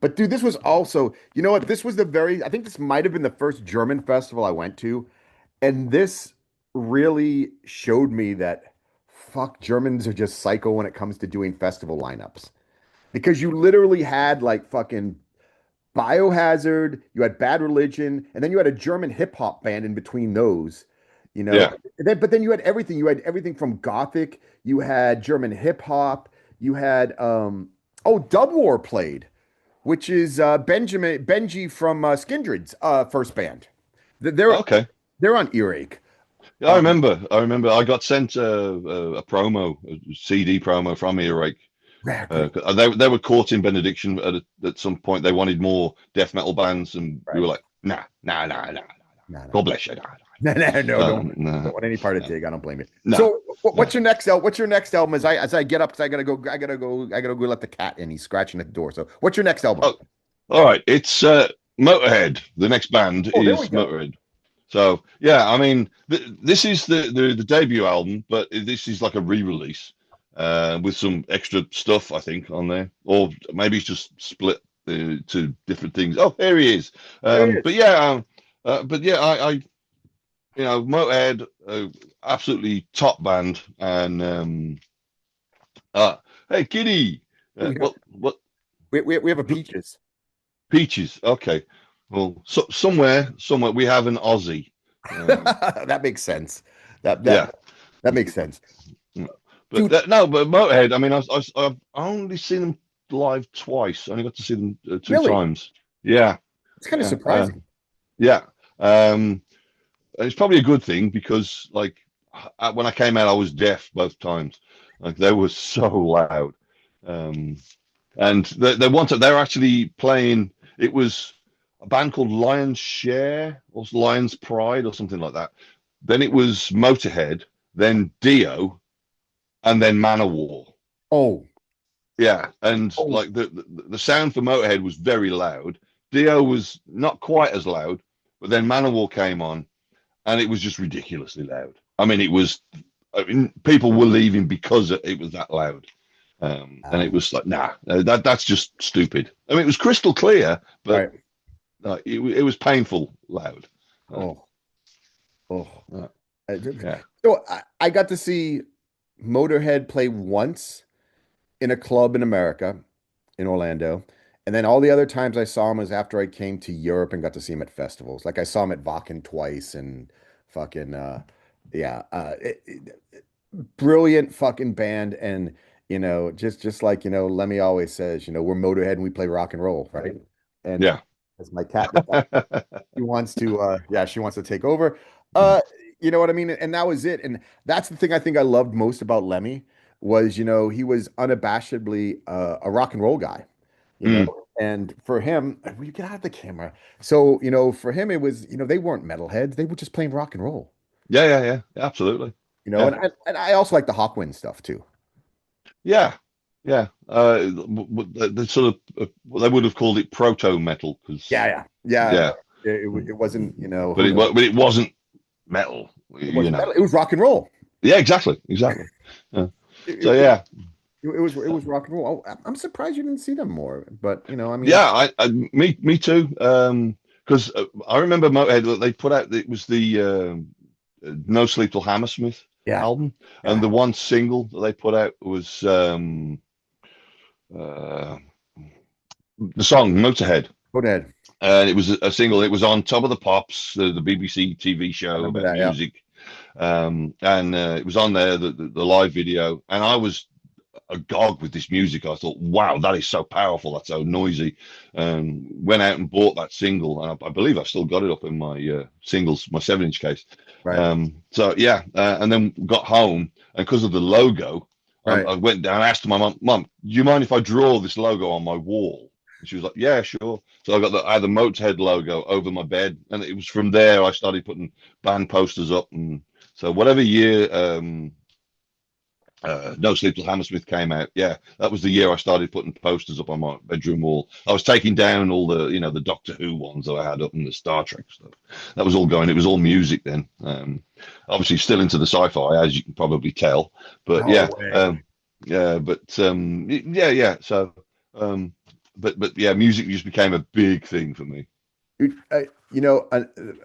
Speaker 1: But dude, this was also, you know what? This was I think this might have been the first German festival I went to, and this really showed me that fuck, Germans are just psycho when it comes to doing festival lineups. Because you literally had like fucking Biohazard, you had Bad Religion, and then you had a German hip hop band in between those, you know.
Speaker 2: yeah.
Speaker 1: But then you had everything. You had everything from Gothic, you had German hip hop, you had Dub War played, which is Benji from Skindred's first band. They're
Speaker 2: Okay.
Speaker 1: they're on Earache.
Speaker 2: Yeah, I
Speaker 1: Um,
Speaker 2: remember. I remember. I got sent a promo, a CD promo from Earache.
Speaker 1: yeah, great.
Speaker 2: They were caught in benediction at some point. They wanted more death metal bands, and we
Speaker 1: Right.
Speaker 2: were like, nah, nah, nah, nah.
Speaker 1: No, no,
Speaker 2: God
Speaker 1: no.
Speaker 2: bless you. Nah,
Speaker 1: No, no, no,
Speaker 2: nah,
Speaker 1: don't want any part of
Speaker 2: nah,
Speaker 1: Dig. I don't blame you.
Speaker 2: nah,
Speaker 1: So,
Speaker 2: nah.
Speaker 1: what's your next album? What's your next album? As I get up, because I gotta go let the cat in. He's scratching at the door. So, what's your next album?
Speaker 2: Oh, all right. It's Motorhead. The next band
Speaker 1: Oh, there we
Speaker 2: is
Speaker 1: go.
Speaker 2: Motorhead. So yeah, I mean, this is the debut album, but this is like a re-release with some extra stuff, I think, on there, or maybe it's just split to different things. Oh, here he is.
Speaker 1: There he
Speaker 2: But
Speaker 1: is.
Speaker 2: yeah, Motorhead, absolutely top band, and uh, hey, Kitty,
Speaker 1: We have
Speaker 2: what
Speaker 1: we have a Peaches.
Speaker 2: peaches? Okay, well, somewhere we have an Aussie. Um,
Speaker 1: That makes sense. That
Speaker 2: yeah.
Speaker 1: that that makes sense,
Speaker 2: Mm. But
Speaker 1: dude.
Speaker 2: no, but Motorhead. I mean, I've only seen them live twice. I only got to see them two
Speaker 1: Really,
Speaker 2: times. Yeah,
Speaker 1: it's kind of
Speaker 2: yeah,
Speaker 1: surprising.
Speaker 2: yeah. And it's probably a good thing because, like, when I came out, I was deaf both times. Like, they were so loud. Um, and they're actually playing. It was a band called Lion's Share or Lion's Pride or something like that. Then it was Motorhead, then Dio, and then Manowar.
Speaker 1: Oh,
Speaker 2: Yeah, and
Speaker 1: oh,
Speaker 2: like the sound for Motorhead was very loud. Dio was not quite as loud, but then Manowar came on, and it was just ridiculously loud. I mean, it was. I mean, people were leaving because it was that loud, and it
Speaker 1: wow.
Speaker 2: was like, nah, that's just stupid. I mean, it was crystal clear, but
Speaker 1: Right.
Speaker 2: it was painful loud. Uh,
Speaker 1: Oh, oh.
Speaker 2: uh,
Speaker 1: I-
Speaker 2: yeah,
Speaker 1: So I got to see Motorhead play once in a club in America, in Orlando. And then all the other times I saw him was after I came to Europe and got to see him at festivals. Like I saw him at Wacken twice and fucking yeah, brilliant fucking band. And just like Lemmy always says, we're Motorhead and we play rock and roll, right? And
Speaker 2: yeah.
Speaker 1: as my cat decided she wants to she wants to take over. Uh you know what I mean? And that was it. And that's the thing I think I loved most about Lemmy was, he was unabashedly a rock and roll guy, you know.
Speaker 2: Mm.
Speaker 1: And for him, will you get out of the camera? So, for him it was, they weren't metalheads. They were just playing rock and roll,
Speaker 2: Yeah, yeah, yeah, absolutely.
Speaker 1: and
Speaker 2: Yeah.
Speaker 1: I also like the Hawkwind stuff too.
Speaker 2: Yeah, yeah. The sort of they would have called it proto metal
Speaker 1: Yeah,
Speaker 2: because
Speaker 1: yeah. Yeah.
Speaker 2: yeah,
Speaker 1: It wasn't,
Speaker 2: but
Speaker 1: who knows?
Speaker 2: but it wasn't metal,
Speaker 1: It
Speaker 2: you
Speaker 1: wasn't
Speaker 2: know.
Speaker 1: metal. It was rock and roll.
Speaker 2: Yeah, exactly, exactly. Yeah.
Speaker 1: It,
Speaker 2: So
Speaker 1: it,
Speaker 2: yeah,
Speaker 1: it was rock and roll. I'm surprised you didn't see them more, but I mean,
Speaker 2: yeah. Me too. Because I remember Motorhead. They put out it was the No Sleep Till Hammersmith
Speaker 1: yeah,
Speaker 2: album, and
Speaker 1: yeah.
Speaker 2: the one single that they put out was uh, the song Motorhead.
Speaker 1: Go ahead.
Speaker 2: And it was a single. It was on Top of the Pops, the BBC TV
Speaker 1: I
Speaker 2: show
Speaker 1: remember
Speaker 2: about
Speaker 1: that. Yeah.
Speaker 2: music, and it was on there the live video. And I was agog with this music. I thought, wow, that is so powerful. That's so noisy. Went out and bought that single, and I believe I've still got it up in my singles, my 7-inch case.
Speaker 1: Right.
Speaker 2: So yeah, and then got home, and because of the logo,
Speaker 1: Right.
Speaker 2: I went down. I asked my mum, "Do you mind if I draw this logo on my wall?" And she was like, "Yeah, sure." So I had the Motorhead logo over my bed, and it was from there I started putting band posters up. And so whatever year No Sleep Till Hammersmith came out. Yeah, that was the year I started putting posters up on my bedroom wall. I was taking down all the, the Doctor Who ones that I had up and the Star Trek stuff. That was all going. It was all music then. Obviously, still into the sci-fi, as you can probably tell. But
Speaker 1: No
Speaker 2: yeah,
Speaker 1: way.
Speaker 2: yeah, but yeah, yeah. So, um, but yeah, music just became a big thing for me.
Speaker 1: Dude,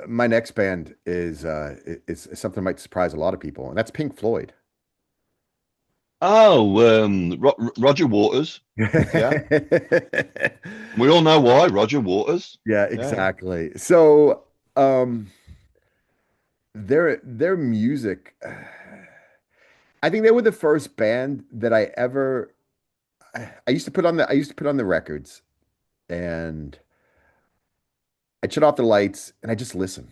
Speaker 1: my next band is something that might surprise a lot of people, and that's Pink Floyd.
Speaker 2: Oh, Roger Waters. Yeah, we all know why. Roger Waters.
Speaker 1: Yeah,
Speaker 2: Yeah.
Speaker 1: exactly. So, um, their music, I think they were the first band that I used to put on the records, and I'd shut off the lights and I just listen.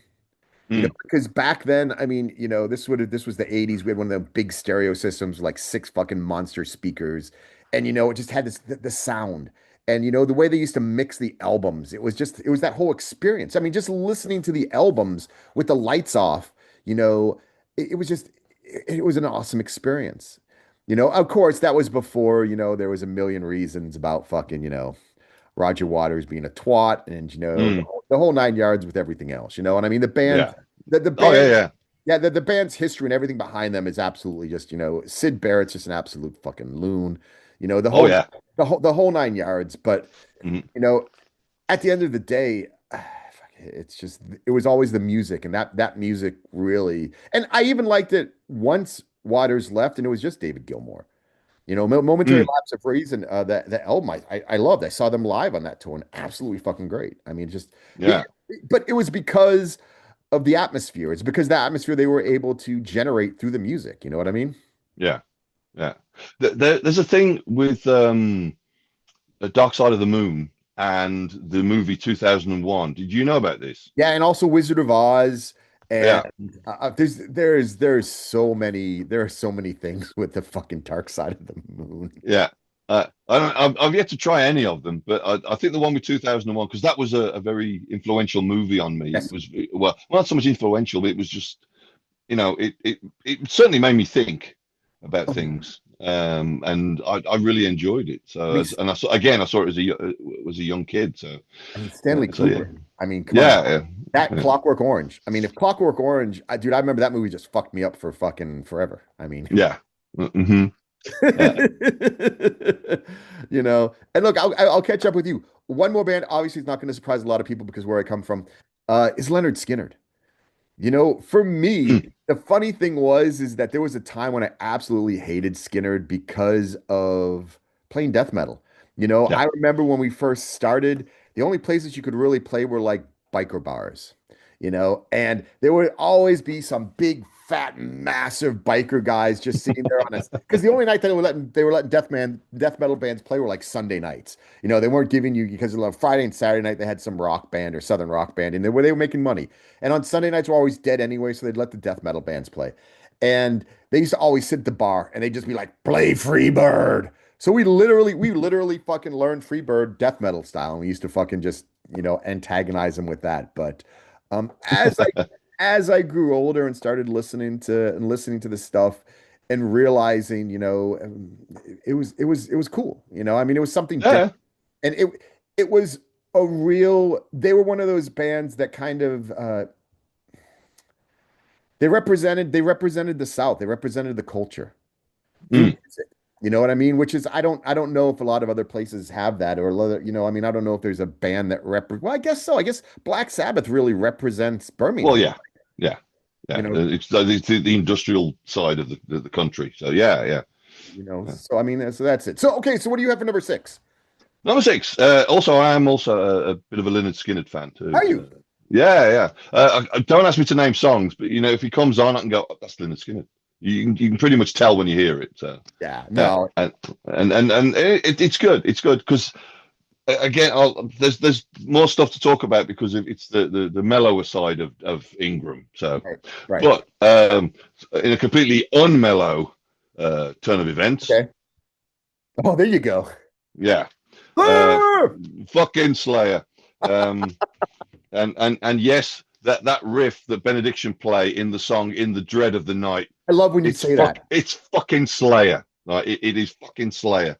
Speaker 2: Mm,
Speaker 1: Because back then, I mean, this was the 80s. We had one of the big stereo systems with like six fucking monster speakers. And it just had the sound. And the way they used to mix the albums, it was that whole experience. I mean, just listening to the albums with the lights off, it was it was an awesome experience. Of course, that was before, there was a million reasons about fucking, Roger Waters being a twat and
Speaker 2: mm,
Speaker 1: the whole nine yards with everything else. You know what I mean?
Speaker 2: yeah.
Speaker 1: The
Speaker 2: Oh yeah,
Speaker 1: band,
Speaker 2: yeah.
Speaker 1: yeah, the band's history and everything behind them is absolutely just, Sid Barrett's just an absolute fucking loon. You know, the
Speaker 2: Oh
Speaker 1: whole
Speaker 2: yeah.
Speaker 1: the whole nine yards. But,
Speaker 2: Mhm.
Speaker 1: you know, at the end of the day, it's just it was always the music and that music really, and I even liked it once Waters left and it was just David Gilmour. Momentary
Speaker 2: Mm,
Speaker 1: lapse of reason. The album I loved. I saw them live on that tour, and absolutely fucking great. I mean,
Speaker 2: yeah,
Speaker 1: but it was because of the atmosphere. It's because the atmosphere they were able to generate through the music. You know what I mean?
Speaker 2: yeah, yeah. There's a thing with the Dark Side of the Moon and the movie 2001. Did you know about this?
Speaker 1: Yeah, and also Wizard of Oz, and
Speaker 2: Yeah,
Speaker 1: there are so many things with the fucking dark side of the moon.
Speaker 2: yeah. I've yet to try any of them, but I think the one with 2001, because that was a very influential movie on me. It
Speaker 1: Yes,
Speaker 2: was, well, not so much influential, but it was just, it certainly made me think about things. And I really enjoyed it.
Speaker 1: I
Speaker 2: So,
Speaker 1: mean,
Speaker 2: and I saw it as was a young kid. So,
Speaker 1: Stanley
Speaker 2: so yeah,
Speaker 1: Kubrick. I mean, come on.
Speaker 2: yeah,
Speaker 1: That
Speaker 2: yeah,
Speaker 1: Clockwork Orange. I mean, if Clockwork Orange, dude, I remember that movie just fucked me up for fucking forever. I mean,
Speaker 2: yeah. Hmm. Yeah.
Speaker 1: And look, I'll catch up with you. One more band, obviously, is not going to surprise a lot of people because where I come from, is Leonard Skinner. For me,
Speaker 2: Mm,
Speaker 1: the funny thing is that there was a time when I absolutely hated Skinner because of playing death metal.
Speaker 2: yeah.
Speaker 1: I remember when we first started, the only places you could really play were like biker bars, and there would always be some big, fat, massive biker guys just sitting there on us. Because the only night that they were letting death metal bands play were like Sunday nights. They weren't giving you because on Friday and Saturday night they had some rock band or southern rock band, and they were making money. And on Sunday nights were always dead anyway, so they'd let the death metal bands play. And they used to always sit at the bar and they'd just be like, play Freebird. So we literally fucking learned Freebird death metal style. And we used to fucking just, antagonize them with that. But um as I as I grew older and started listening to the stuff and realizing, it was cool. I mean, it was something
Speaker 2: Yeah.
Speaker 1: different. And it was they were one of those bands that kind of they represented the South. They represented the culture through
Speaker 2: Mm.
Speaker 1: music. You know what I mean? Which is I don't know if a lot of other places have that or I mean, I don't know if there's a band that well, I guess so. I guess Black Sabbath really represents
Speaker 2: Well,
Speaker 1: Birmingham.
Speaker 2: yeah, yeah,
Speaker 1: You
Speaker 2: yeah.
Speaker 1: know,
Speaker 2: It's the industrial side of the country. So yeah, yeah. Yeah.
Speaker 1: so I mean, so that's it. So okay, so what do you have for number six?
Speaker 2: Number six. Also, I am also a bit of a Leonard Skinner fan too.
Speaker 1: Are you?
Speaker 2: So yeah, yeah. Don't ask me to name songs, but if he comes on, I can go, oh, that's Leonard Skinner. You can pretty much tell when you hear it. So
Speaker 1: Yeah,
Speaker 2: yeah,
Speaker 1: no.
Speaker 2: and it's good. It's good because again, there's more stuff to talk about because it's the mellower side of Ingram. So,
Speaker 1: Right, right.
Speaker 2: but in a completely unmellow turn of events,
Speaker 1: Okay. Oh, there you go.
Speaker 2: yeah, uh,
Speaker 1: Ah!
Speaker 2: fucking Slayer. Um, and yes, that riff that Benediction play in the song "In the Dread of the Night."
Speaker 1: I love when you say that.
Speaker 2: It's fucking Slayer. Like it is fucking Slayer.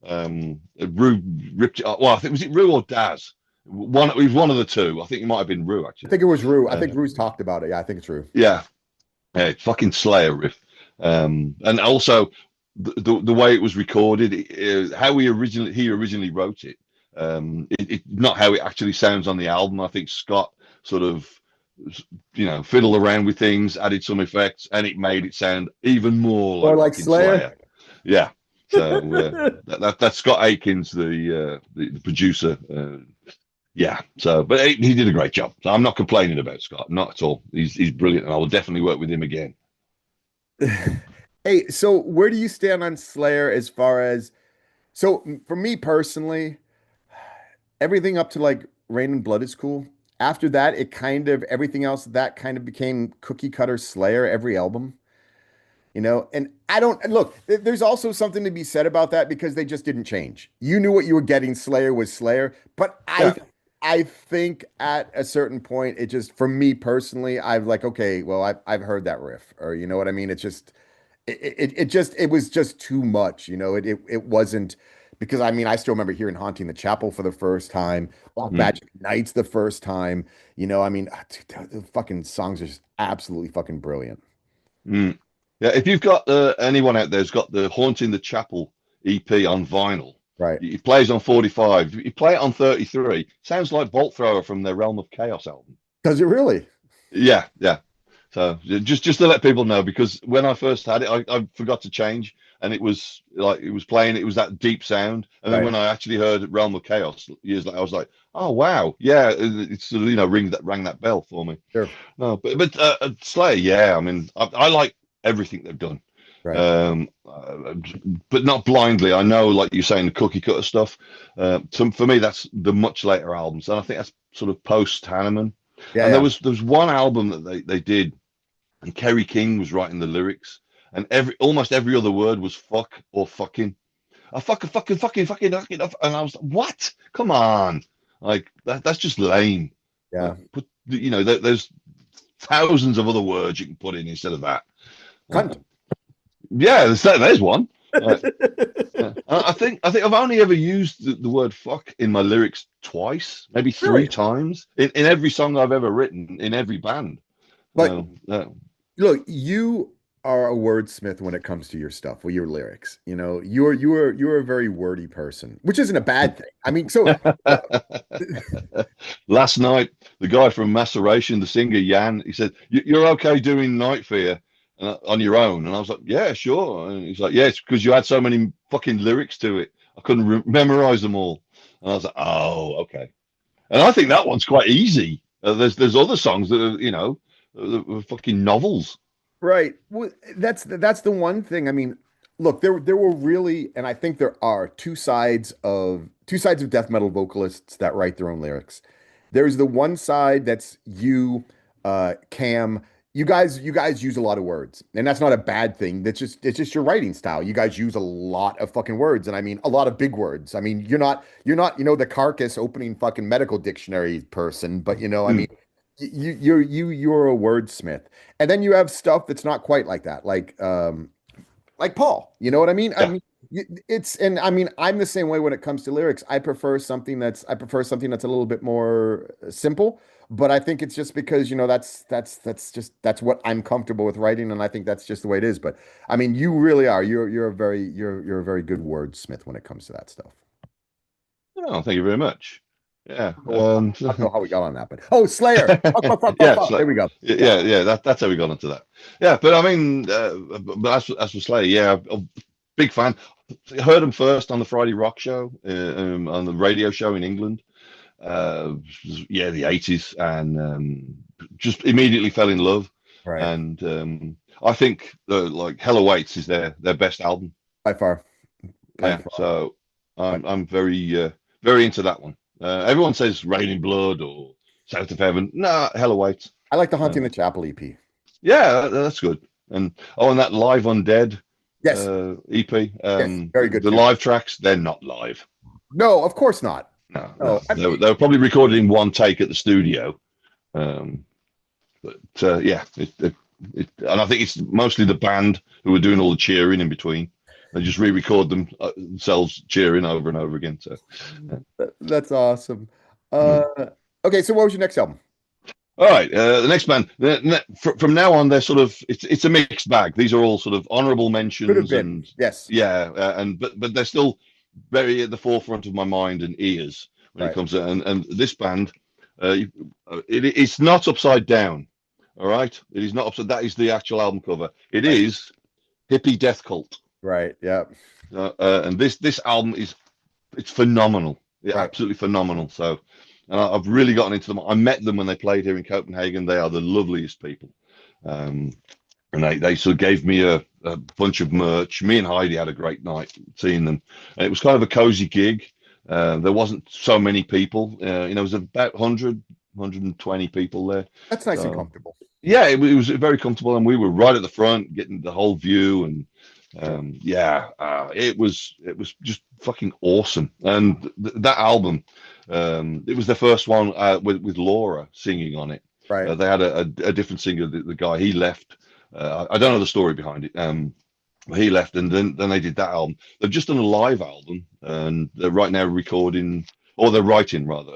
Speaker 2: Rue ripped it up. Well, I think was it Rue or Daz? One, it was one of the two. I think it might have been Rue
Speaker 1: I
Speaker 2: actually.
Speaker 1: think it was Rue. I
Speaker 2: Uh,
Speaker 1: think Rue's talked about it. Yeah, I think it's Rue.
Speaker 2: yeah, yeah, fucking Slayer riff. And also the way it was recorded, how he originally wrote it. Not how it actually sounds on the album. I think Scott sort of fiddled around with things, added some effects, and it made it sound even more
Speaker 1: Or
Speaker 2: like
Speaker 1: like
Speaker 2: fucking
Speaker 1: Slayer.
Speaker 2: Slayer. Yeah. So that's Scott Akins, the producer. Yeah. So, but he did a great job. So I'm not complaining about Scott, not at all. He's brilliant, and I will definitely work with him again.
Speaker 1: Hey, so where do you stand on Slayer as far as so for me personally, everything up to like Rain and Blood is cool. After that, it kind of everything else that kind of became cookie cutter Slayer every album, And I don't look, there's also something to be said about that because they just didn't change. You knew what you were getting, Slayer was Slayer, but I
Speaker 2: Yeah.
Speaker 1: I think at a certain point it just for me personally, I've like, okay, well, I've heard that riff, or you know what I mean? It's just it was just too much, it wasn't because I mean I still remember hearing Haunting the Chapel for the first time, Black
Speaker 2: Mm,
Speaker 1: Magic Nights the first time, I mean dude, the fucking songs are just absolutely fucking brilliant.
Speaker 2: mm. Yeah. If you've got anyone out there's got the Haunting the Chapel EP on vinyl,
Speaker 1: Right.
Speaker 2: it plays on 45. You play it on 33. Sounds like Bolt Thrower from their Realm of Chaos album.
Speaker 1: Does it really?
Speaker 2: Yeah, yeah. So just to let people know, because when I first had it, I forgot to change, and it was like it was playing. It was that deep sound, and then
Speaker 1: Right.
Speaker 2: when I actually heard Realm of Chaos years later, I was like, oh wow, yeah, it's sort of rang that bell for me.
Speaker 1: Sure.
Speaker 2: No, but Slayer, yeah, I mean, I like everything they've done,
Speaker 1: Right.
Speaker 2: um, but not blindly. I know, like you're saying, the cookie cutter stuff. For me, that's the much later albums, and I think that's sort of post Hanneman.
Speaker 1: Yeah,
Speaker 2: And
Speaker 1: yeah.
Speaker 2: there was one album that they did, and Kerry King was writing the lyrics, and almost every other word was fuck or fucking. I fucking, and I was like, what? Come on, like that's just lame. Like,
Speaker 1: Yeah.
Speaker 2: there's thousands of other words you can put in instead of that.
Speaker 1: Cunt.
Speaker 2: Yeah, there's one. Like, I think I've only ever used the word fuck in my lyrics twice, maybe three
Speaker 1: Really?
Speaker 2: times in every song I've ever written in every band.
Speaker 1: But
Speaker 2: Uh,
Speaker 1: look, you are a wordsmith when it comes to your stuff, with your lyrics. You're a very wordy person, which isn't a bad thing. I mean, so
Speaker 2: Last night, the guy from Maceration, the singer Jan, he said, "You're okay doing Night Fear on your own," and I was like, "Yeah, sure." And he's like, "Yeah, it's because you had so many fucking lyrics to it. I couldn't memorize them all." And I was like, "Oh, okay." And I think that one's quite easy. There's other songs that are that were fucking novels.
Speaker 1: right. Well, that's the one thing. I mean, look, there were really, and I think there are two sides of death metal vocalists that write their own lyrics. There's the one side that's you, Cam. You guys use a lot of words, and that's not a bad thing. It's just your writing style. You guys use a lot of fucking words, and I mean a lot of big words. I mean, you're not the carcass opening fucking medical dictionary person, but I mean,
Speaker 2: Mm,
Speaker 1: you're a wordsmith. And then you have stuff that's not quite like that, like Paul. You know what I mean? I
Speaker 2: yeah.
Speaker 1: mean, and I mean, I'm the same way when it comes to lyrics. I prefer something that's a little bit more simple, but I think it's just because, that's what I'm comfortable with writing, and I think that's just the way it is. But I mean, you really are. You're a very good wordsmith when it comes to that stuff.
Speaker 2: Oh, thank you very much. Yeah.
Speaker 1: Well, I don't know how we got on that, but Slayer. Fuck, fuck, fuck, fuck,
Speaker 2: Yeah,
Speaker 1: fuck. There we go. Yeah.
Speaker 2: yeah. That's how we got into that. Yeah, but I mean, but as for Slayer, yeah, I'm a big fan. I heard him first on the Friday Rock Show, on the radio show in England. Uh, yeah, the '80s, and just immediately fell in love.
Speaker 1: Right.
Speaker 2: And I think like Hell Awaits is their best album.
Speaker 1: By far. By
Speaker 2: Yeah,
Speaker 1: far.
Speaker 2: so
Speaker 1: By
Speaker 2: I'm very into that one. Everyone says Raining Blood or South of Heaven. Nah, Hell Awaits.
Speaker 1: I like the Haunting the
Speaker 2: Um,
Speaker 1: Chapel EP.
Speaker 2: yeah, that's good. And that Live Undead
Speaker 1: Yes.
Speaker 2: EP.
Speaker 1: Yes. Very good
Speaker 2: The
Speaker 1: too.
Speaker 2: live tracks, they're not live.
Speaker 1: No, of course not.
Speaker 2: No,
Speaker 1: No.
Speaker 2: no. They were probably recorded in one take at the studio. Um, But yeah, and I think it's mostly the band who are doing all the cheering in between. They just re-record themselves cheering over and over again. So
Speaker 1: That's awesome.
Speaker 2: yeah.
Speaker 1: Uh, okay, so what was your next album?
Speaker 2: All right, the next band. From now on, they're sort of it's a mixed bag. These are all sort of honorable
Speaker 1: Could have
Speaker 2: mentions,
Speaker 1: been.
Speaker 2: and
Speaker 1: Yes.
Speaker 2: yeah, but they're still very at the forefront of my mind and ears when it
Speaker 1: Right.
Speaker 2: comes to and this band. It's not upside down. All right, it is not upside. That is the actual album cover. It
Speaker 1: Right.
Speaker 2: is Hippie Death Cult,
Speaker 1: Right. Yeah.
Speaker 2: and this album is it's phenomenal. Yeah,
Speaker 1: Right.
Speaker 2: absolutely phenomenal. So, and I've really gotten into them. I met them when they played here in Copenhagen. They are the loveliest people. Um, and they sort of gave me a bunch of merch. Me and Heidi had a great night seeing them. And it was kind of a cozy gig. There wasn't so many people. It was about 100, people there.
Speaker 1: That's nice and
Speaker 2: So,
Speaker 1: comfortable.
Speaker 2: yeah, it was very comfortable. And we were right at the front, getting the whole view. And
Speaker 1: Yeah.
Speaker 2: yeah, it was just fucking awesome. And that album, it was the first one with Laura singing on it.
Speaker 1: Right.
Speaker 2: They had a different singer. The guy he left. I don't know the story behind it. He left, and then they did that album. They've just done a live album, and they're right now recording, or they're writing rather,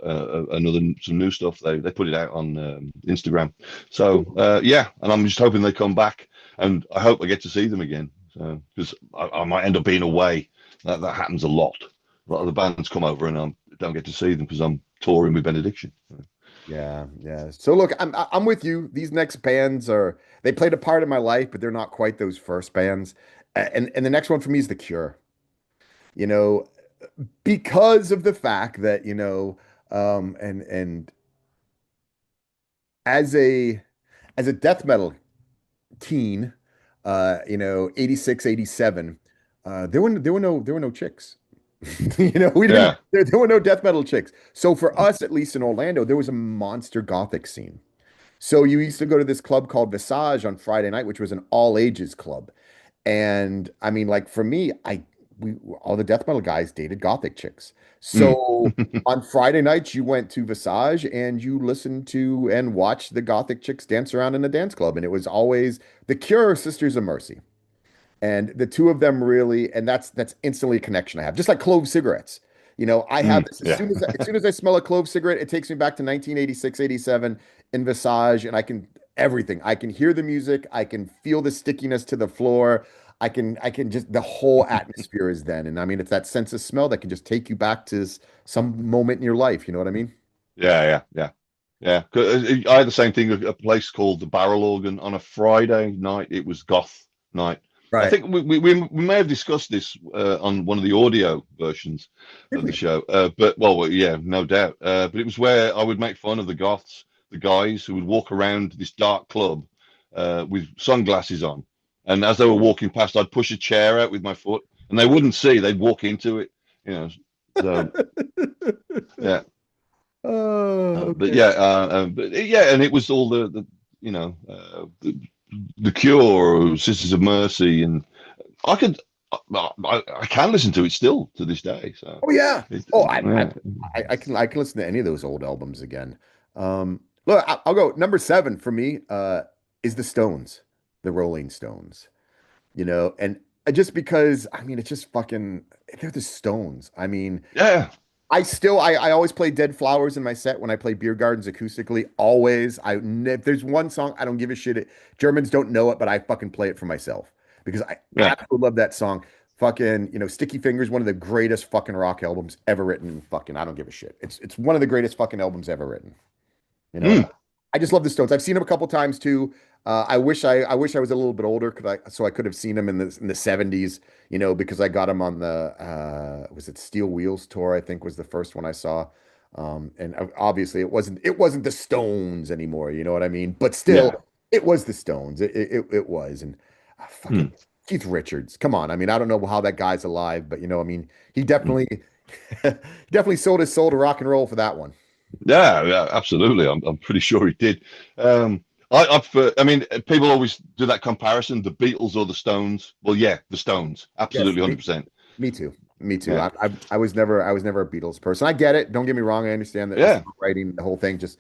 Speaker 2: some new stuff. They put it out on Instagram. So yeah, and I'm just hoping they come back, and I hope I get to see them again. So because I might end up being away. That happens a lot. A lot of the bands come over, and I don't get to see them because I'm touring with Benediction.
Speaker 1: Yeah, yeah. So look, I'm with you. These next bands are they played a part in my life, but they're not quite those first bands. And the next one for me is The Cure. You know, because of the fact that, and as a death metal teen, 86, 87, there were no chicks. We didn't
Speaker 2: Yeah.
Speaker 1: there were no death metal chicks. So for us, at least in Orlando, there was a monster gothic scene. So you used to go to this club called Visage on Friday night, which was an all ages club. And I mean, like for me, we all the death metal guys dated gothic chicks.
Speaker 2: Mm.
Speaker 1: So on Friday nights, you went to Visage and you listened to and watched the gothic chicks dance around in a dance club. And it was always The Cure, Sisters of Mercy. And the two of them really, and that's instantly a connection I have. Just like clove cigarettes. I have this as
Speaker 2: Yeah.
Speaker 1: soon as I smell a clove cigarette, it takes me back to 1986, 87 in Visage, and I can everything. I can hear the music, I can feel the stickiness to the floor. I can just the whole atmosphere is then. And I mean, it's that sense of smell that can just take you back to some moment in your life. You know what I mean?
Speaker 2: Yeah, yeah, yeah, yeah. 'Cause I had the same thing at a place called the Barrel Organ on a Friday night. It was goth night. I
Speaker 1: Right.
Speaker 2: think we may have discussed this on one of the audio versions
Speaker 1: Did
Speaker 2: of the
Speaker 1: we?
Speaker 2: show. But well, yeah, no doubt. But it was where I would make fun of the goths, the guys who would walk around this dark club with sunglasses on, and as they were walking past, I'd push a chair out with my foot, and they wouldn't see. They'd walk into it, you know. So yeah.
Speaker 1: Oh,
Speaker 2: But
Speaker 1: okay.
Speaker 2: yeah, and it was all the Cure or Sisters of Mercy, and I could, I can listen to it still to this day. So,
Speaker 1: Oh yeah.
Speaker 2: it,
Speaker 1: Oh, I I
Speaker 2: yeah,
Speaker 1: I can listen to any of those old albums again. Look, I'll go number seven for me. Is the Stones, the Rolling Stones. And just because I mean it's just fucking they're the Stones. I mean,
Speaker 2: yeah,
Speaker 1: I always play Dead Flowers in my set when I play Beer Gardens acoustically. Always. If there's one song I don't give a shit. Germans don't know it, but I fucking play it for myself because I
Speaker 2: yeah,
Speaker 1: absolutely love that song. Fucking, Sticky Fingers, one of the greatest fucking rock albums ever written. Fucking, I don't give a shit. It's one of the greatest fucking albums ever written. You know,
Speaker 2: mm,
Speaker 1: I just love the Stones. I've seen them a couple times too. I wish I was a little bit older, so I could have seen them in the 70s, because I got them on the was it Steel Wheels tour, I think was the first one I saw. And obviously it wasn't the Stones anymore, you know what I mean? But still,
Speaker 2: yeah,
Speaker 1: it was the Stones. It was. And fucking
Speaker 2: mm,
Speaker 1: Keith Richards. Come on. I mean, I don't know how that guy's alive, but I mean, he
Speaker 2: mm.
Speaker 1: definitely he definitely sold his soul to rock and roll for that one.
Speaker 2: Yeah, yeah, absolutely. I'm pretty sure he did. I mean, people always do that comparison: the Beatles or the Stones. Well, yeah, the Stones,
Speaker 1: Yes,
Speaker 2: absolutely,
Speaker 1: me
Speaker 2: 100%.
Speaker 1: Me too. Me too.
Speaker 2: Yeah,
Speaker 1: I was never a Beatles person. I get it. Don't get me wrong. I understand that the
Speaker 2: yeah.
Speaker 1: songwriting, the whole thing, just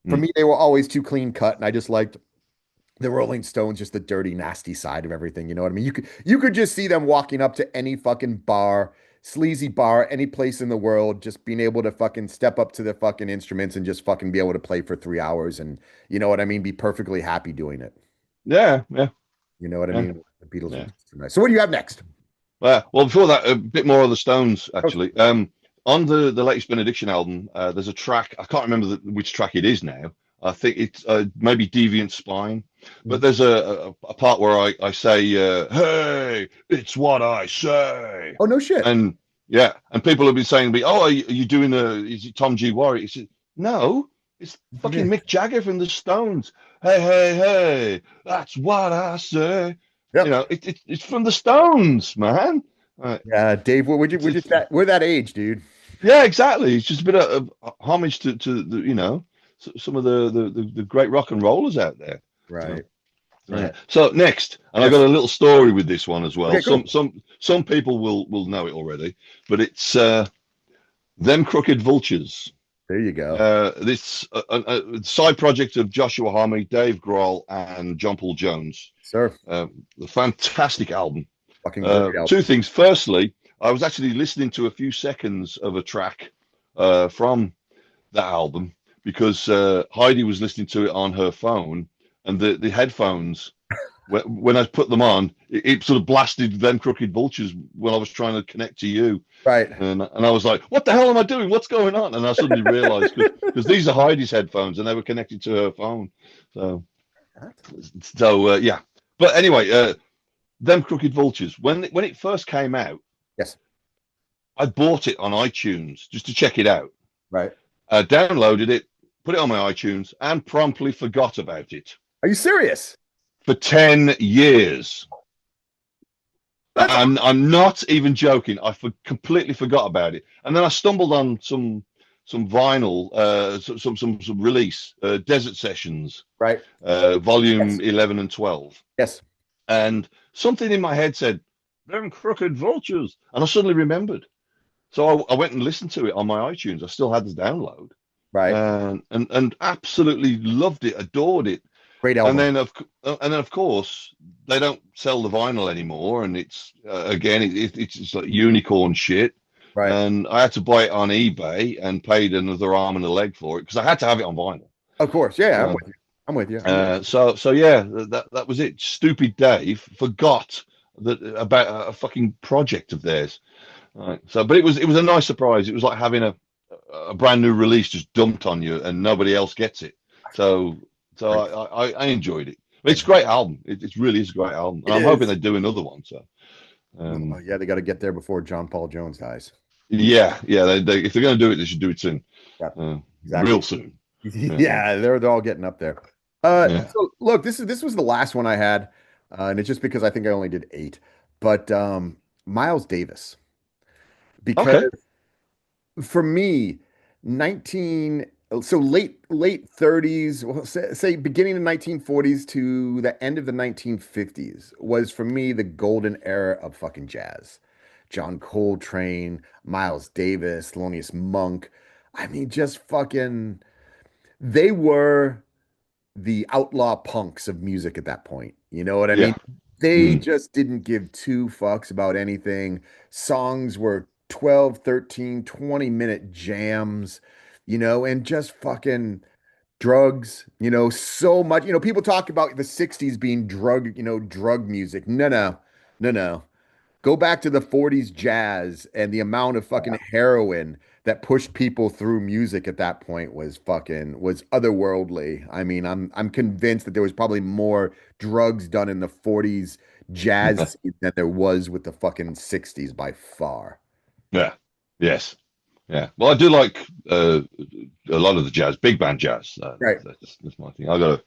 Speaker 1: For
Speaker 2: Mm.
Speaker 1: me, they were always too clean cut, and I just liked the Rolling Stones, just the dirty, nasty side of everything. You know what I mean? You could just see them walking up to any fucking bar, sleazy bar, any place in the world, just being able to fucking step up to the fucking instruments and just fucking be able to play for 3 hours, and you know what I mean? Be perfectly happy doing it.
Speaker 2: Yeah, yeah,
Speaker 1: You know what I
Speaker 2: yeah,
Speaker 1: mean? The Beatles were
Speaker 2: yeah.
Speaker 1: just too nice. So what do you have next?
Speaker 2: Well, before that, a bit more of the Stones,
Speaker 1: Oh,
Speaker 2: actually. On the latest Benediction album, there's a track. I can't remember which track it is now. I think it's maybe Deviant Spine, but
Speaker 1: mhm.
Speaker 2: there's a part where I say, "Hey, it's what I say,"
Speaker 1: Oh, no shit.
Speaker 2: and yeah, and people have been saying to me, "Oh, are you doing is it Tom G. Warwick?" He said, "No, it's fucking
Speaker 1: Yeah.
Speaker 2: Mick Jagger from the Stones. Hey, hey, hey, that's what I say." You
Speaker 1: Yep.
Speaker 2: know, it's from the Stones, man. Right.
Speaker 1: Yeah, Dave, we're
Speaker 2: It's
Speaker 1: just we're that age, dude.
Speaker 2: yeah, exactly. It's just a bit of homage to the some of the great rock and rollers out there.
Speaker 1: Right.
Speaker 2: Yeah.
Speaker 1: Right.
Speaker 2: So next, and I got
Speaker 1: Yes.
Speaker 2: a little story with this one as well.
Speaker 1: Okay,
Speaker 2: Some
Speaker 1: cool.
Speaker 2: some some people will know it already, but it's them crooked vultures.
Speaker 1: There you go.
Speaker 2: This a side project of Joshua Homme, Dave Grohl, and John Paul Jones.
Speaker 1: Sir,
Speaker 2: The fantastic album.
Speaker 1: fucking great
Speaker 2: Two
Speaker 1: album.
Speaker 2: things. Firstly, I was actually listening to a few seconds of a track from that album because Heidi was listening to it on her phone, and the headphones, when I put them on, it sort of blasted them crooked vultures when I was trying to connect to you,
Speaker 1: Right.
Speaker 2: and I was like, "What the hell am I doing? What's going on?" And I suddenly realized because these are Heidi's headphones and they were connected to her phone, so yeah. But anyway, them crooked vultures. When it first came out,
Speaker 1: Yes.
Speaker 2: I bought it on iTunes just to check it out.
Speaker 1: Right.
Speaker 2: Downloaded it, put it on my iTunes, and promptly forgot about it
Speaker 1: Are you serious?
Speaker 2: for 10 years.
Speaker 1: That's
Speaker 2: I'm not even joking. Completely forgot about it, and then I stumbled on some vinyl, some release, Desert Sessions,
Speaker 1: right.
Speaker 2: volume
Speaker 1: Yes.
Speaker 2: 11 and 12,
Speaker 1: Yes.
Speaker 2: and something in my head said, "Them crooked vultures," and I suddenly remembered. So I went and listened to it on my iTunes. I still had the download,
Speaker 1: Right.
Speaker 2: and absolutely loved it, adored it.
Speaker 1: Great
Speaker 2: And
Speaker 1: album.
Speaker 2: then of course they don't sell the vinyl anymore, and it's again it's just like unicorn shit.
Speaker 1: Right.
Speaker 2: And I had to buy it on eBay and paid another arm and a leg for it because I had to have it on vinyl.
Speaker 1: Of course. Yeah, I'm
Speaker 2: So
Speaker 1: with you. I'm with you. I'm with
Speaker 2: so yeah, that was it. Stupid Dave forgot that about fucking project of theirs. Right. So, but it was a nice surprise. It was like having a brand new release just dumped on you and nobody else gets it. So so
Speaker 1: you.
Speaker 2: I enjoyed it. It's a
Speaker 1: Agreed.
Speaker 2: great album. It really is a great album, and
Speaker 1: It
Speaker 2: I'm hoping
Speaker 1: is.
Speaker 2: they do another one. So
Speaker 1: Oh,
Speaker 2: um,
Speaker 1: yeah, they got to get there before John Paul Jones dies.
Speaker 2: yeah, yeah. If they're going to do it, they should do it soon,
Speaker 1: Yeah, exactly.
Speaker 2: real soon. Yeah,
Speaker 1: Yeah, they're all getting up there.
Speaker 2: yeah.
Speaker 1: So look, this was the last one I had, and it's just because I think I only did eight. But Miles Davis, because
Speaker 2: Okay.
Speaker 1: for me, 19 so late 30s, well, say beginning of 1940s to the end of the 1950s was for me the golden era of fucking jazz. John Coltrane, Miles Davis, Thelonious Monk. I mean, just fucking they were the outlaw punks of music at that point. You know what I mean?
Speaker 2: Yeah.
Speaker 1: They
Speaker 2: Mm.
Speaker 1: just didn't give two fucks about anything. Songs were 12, 13, 20-minute jams, and just fucking drugs, so much. People talk about the 60s being drug music. No, no, no, no. Go back to the 40s jazz and the amount of fucking heroin that pushed people through music at that point was otherworldly. I mean, I'm convinced that there was probably more drugs done in the 40s jazz scene than there was with the fucking 60s by far.
Speaker 2: Yeah. Yes. Yeah. Well, I do like a lot of the jazz, big band jazz.
Speaker 1: Right.
Speaker 2: That's my thing. I got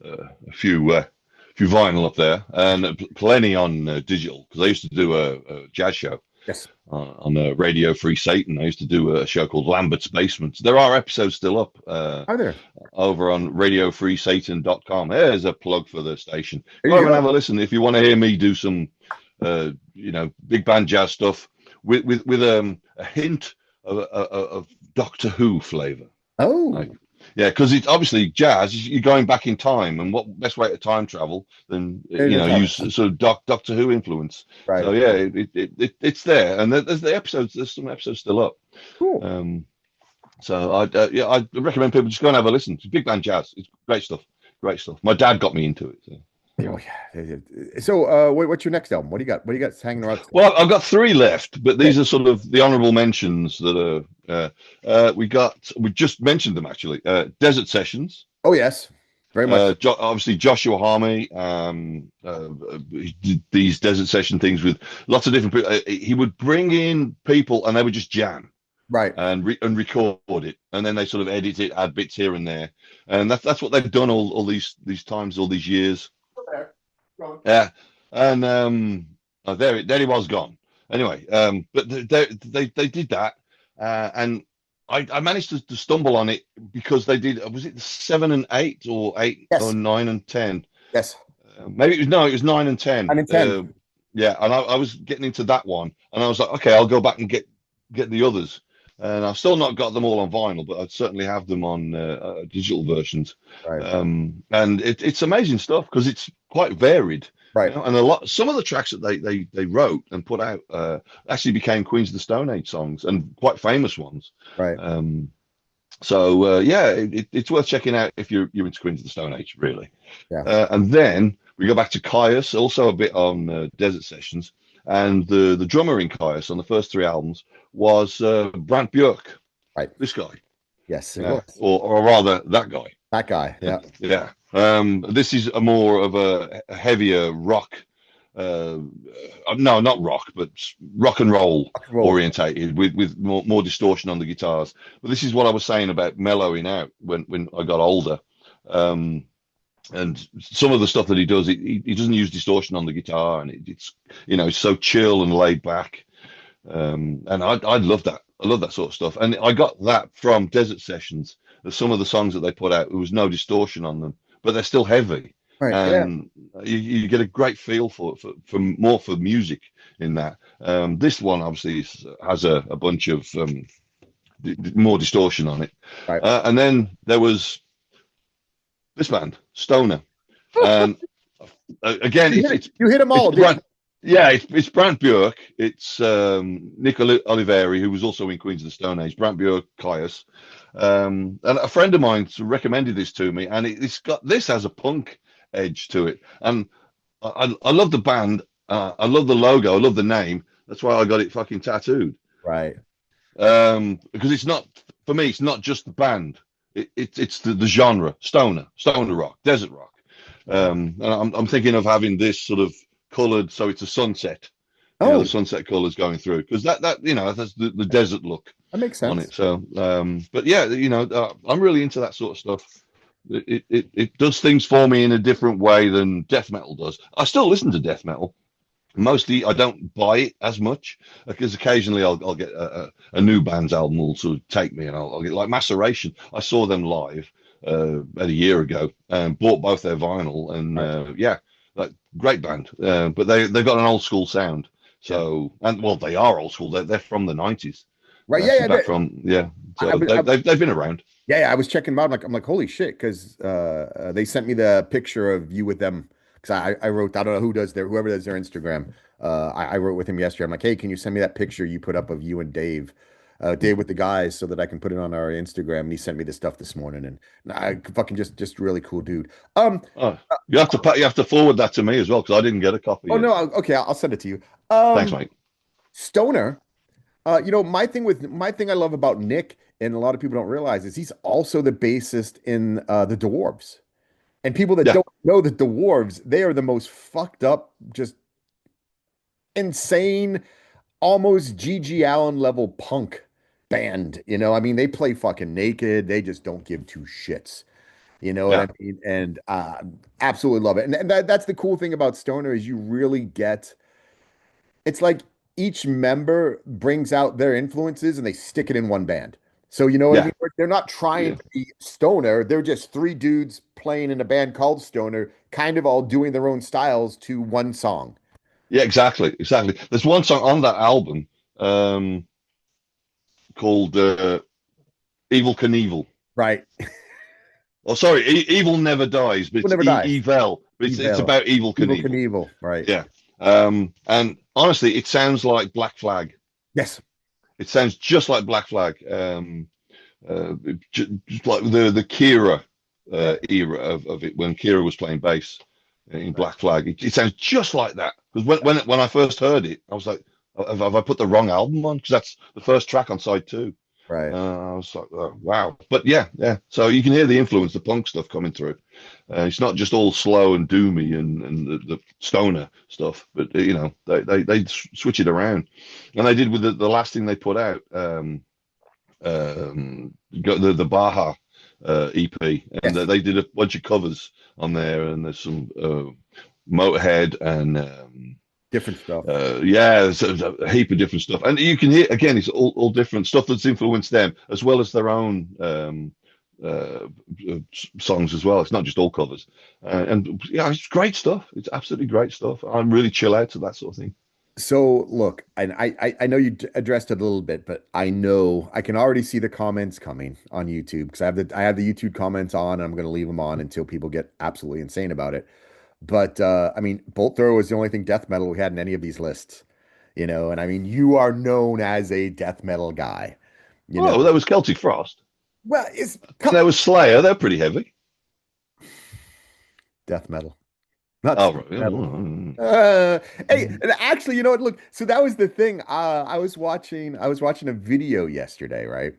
Speaker 2: a few vinyl up there and plenty on digital because I used to do a jazz show
Speaker 1: Yes.
Speaker 2: on Radio Free Satan. I used to do a show called Lambert's Basement. There are episodes still up
Speaker 1: Are there?
Speaker 2: over on radiofreesatan.com. There's a plug for the station.
Speaker 1: There
Speaker 2: Go
Speaker 1: you
Speaker 2: over and have
Speaker 1: go.
Speaker 2: a listen if you want to hear me do some, big band jazz stuff with a hint of Doctor Who flavor. Like,
Speaker 1: Oh,
Speaker 2: Yeah, because it's obviously jazz. You're going back in time, and what best way to time travel than
Speaker 1: And it's
Speaker 2: use sort of Doctor Who influence.
Speaker 1: right.
Speaker 2: So yeah, it's there, and there's the episodes. There's some episodes still up.
Speaker 1: Cool.
Speaker 2: Um, so I recommend people just go and have a listen. It's big band jazz. It's great stuff. Great stuff. My dad got me into it. So.
Speaker 1: Oh yeah. So, what's your next album? What do you got? What do you got hanging around still?
Speaker 2: Well, I've got three left, but
Speaker 1: Okay.
Speaker 2: these are sort of the honourable mentions that are. We just mentioned them actually. Desert Sessions.
Speaker 1: Oh yes, very much.
Speaker 2: Obviously Joshua Harmony. He did these Desert Session things with lots of different people. He would bring in people, and they would just jam
Speaker 1: Right.
Speaker 2: and record it, and then they sort of edit it, add bits here and there, and that's what they've done all these times, all these years.
Speaker 1: There. Go on.
Speaker 2: Yeah, and there he was gone. Anyway, but they did that, and I managed to stumble on it because they did. Was it 7 and 8 or 8 or 9 and 10?
Speaker 1: Yes.
Speaker 2: Maybe it was no, it was 9 and 10.
Speaker 1: 9 and 10.
Speaker 2: Yeah, and I was getting into that one, and I was like, okay, I'll go back and get the others. And I've still not got them all on vinyl, but I certainly have them on digital versions.
Speaker 1: Right.
Speaker 2: And it's amazing stuff because it's quite varied,
Speaker 1: Right.
Speaker 2: and some of the tracks that they wrote and put out actually became Queens of the Stone Age songs and quite famous ones.
Speaker 1: Right.
Speaker 2: So yeah, it's worth checking out if you're into Queens of the Stone Age, really.
Speaker 1: Yeah.
Speaker 2: And then we go back to Caius, also a bit on Desert Sessions, and the drummer in Caius on the first three albums was Brant Björk,
Speaker 1: Right.
Speaker 2: this guy,
Speaker 1: Yes, it was.
Speaker 2: or rather that guy.
Speaker 1: That guy. Yeah.
Speaker 2: Yeah. This is a more of a heavier rock. No, not rock, but rock and roll
Speaker 1: Rock and roll.
Speaker 2: orientated with more distortion on the guitars. But this is what I was saying about mellowing out when I got older. And some of the stuff that he does, he doesn't use distortion on the guitar, and it's so chill and laid back. And I love that. I love that sort of stuff. And I got that from Desert Sessions. Some of the songs that they put out, there was no distortion on them, but they're still heavy.
Speaker 1: Right. Yeah.
Speaker 2: And you get a great feel for more for music in that. This one obviously has a bunch of more distortion on it.
Speaker 1: Right.
Speaker 2: And then there was this band, Stoner. And again,
Speaker 1: You hit them all,
Speaker 2: it's
Speaker 1: dude.
Speaker 2: yeah, it's Brant Björk. It's Nick Oliveri, who was also in Queens of the Stone Age. Brant Björk, Caius, and a friend of mine recommended this to me, and this has a punk edge to it, and I love the band. I love the logo. I love the name. That's why I got it fucking tattooed.
Speaker 1: Right.
Speaker 2: Because it's not, for me, it's not just the band. It's the genre, stoner rock, desert rock. And I'm thinking of having this sort of colored, so it's a sunset.
Speaker 1: Oh,
Speaker 2: The sunset colors going through, because that's the desert look
Speaker 1: that makes
Speaker 2: on
Speaker 1: sense.
Speaker 2: it. So, but yeah, I'm really into that sort of stuff. It does things for me in a different way than death metal does. I still listen to death metal. Mostly, I don't buy it as much because occasionally I'll get a new band's album will sort of take me, and I'll get like Maceration. I saw them live about a year ago and bought both their vinyl, and
Speaker 1: Right.
Speaker 2: yeah, like great band. But they've got an old school sound.
Speaker 1: Yeah.
Speaker 2: So, and well, they are old school. They're from the 90s.
Speaker 1: Right.
Speaker 2: They're
Speaker 1: Yeah.
Speaker 2: actually
Speaker 1: Yeah.
Speaker 2: back from
Speaker 1: I,
Speaker 2: So they've been around.
Speaker 1: yeah. Yeah. I was checking them out. I'm like, holy shit, because they sent me the picture of you with them. Because I wrote, I don't know whoever does their Instagram. I wrote with him yesterday. I'm like, hey, can you send me that picture you put up of you and Dave? Dave with the guys, so that I can put it on our Instagram. And he sent me the stuff this morning, and I fucking just really cool dude.
Speaker 2: Oh, you have to forward that to me as well because I didn't get a copy
Speaker 1: Oh
Speaker 2: yet.
Speaker 1: no, okay, I'll send it to you.
Speaker 2: Thanks, mate.
Speaker 1: Stoner. My thing I love about Nick, and a lot of people don't realize, is he's also the bassist in the Dwarves. And people that
Speaker 2: Yeah,
Speaker 1: don't know the Dwarves, they are the most fucked up, just insane, almost G.G. Allen level punk band. I mean, they play fucking naked. They just don't give two shits. You know what I
Speaker 2: yeah,
Speaker 1: mean? And absolutely love it. And that's the cool thing about Stoner, is you really get, it's like each member brings out their influences and they stick it in one band. So you know what I
Speaker 2: yeah,
Speaker 1: mean? They're not trying
Speaker 2: yeah.
Speaker 1: to be Stoner. They're just three dudes playing in a band called Stoner, kind of all doing their own styles to one song.
Speaker 2: Yeah, exactly, exactly. There's one song on that album called "Evil Knievel,"
Speaker 1: Right.
Speaker 2: Oh, sorry, evil never dies, but
Speaker 1: Will
Speaker 2: it's
Speaker 1: never die.
Speaker 2: evil. But it's
Speaker 1: Evil.
Speaker 2: about evil
Speaker 1: Evil
Speaker 2: Knievel.
Speaker 1: Knievel. Right.
Speaker 2: Yeah. And honestly, it sounds like Black Flag.
Speaker 1: Yes.
Speaker 2: It sounds just like Black Flag. Uh, just like the Kira
Speaker 1: Right.
Speaker 2: era of it when Kira was playing bass in
Speaker 1: Right.
Speaker 2: Black Flag. It sounds just like that. Because when I first heard it, I was like, have I put the wrong album on? Because that's the first track on side two.
Speaker 1: Right.
Speaker 2: I was like, oh, wow. But yeah, yeah. So you can hear the influence, the punk stuff coming through. It's not just all slow and doomy and the stoner stuff, but they switch it around, and they did with the last thing they put out. Got the Baja EP, and
Speaker 1: Yes.
Speaker 2: they did a bunch of covers on there, and there's some Motorhead and
Speaker 1: Different stuff.
Speaker 2: yeah, there's a heap of different stuff, and you can hear again, it's all different stuff that's influenced them as well as their own uh, songs as well. It's not just all covers, and yeah, it's great stuff. It's absolutely great stuff. I'm really chill out to that sort of thing.
Speaker 1: So look, and I know addressed it a little bit, but I know I can already see the comments coming on YouTube because I have the YouTube comments on, and I'm going to leave them on until people get absolutely insane about it. But I mean, Bolt Thrower was the only thing death metal we had in any of these lists, and I mean, you are known as a death metal guy, you know.
Speaker 2: Oh, there was Celtic Frost,
Speaker 1: Well, it's
Speaker 2: and there was Slayer. They're pretty heavy.
Speaker 1: death metal, not
Speaker 2: Oh,
Speaker 1: speed
Speaker 2: right.
Speaker 1: metal.
Speaker 2: Mm.
Speaker 1: Uh, hey, and actually, you know what? Look, so that was the thing. I was watching a video yesterday, right?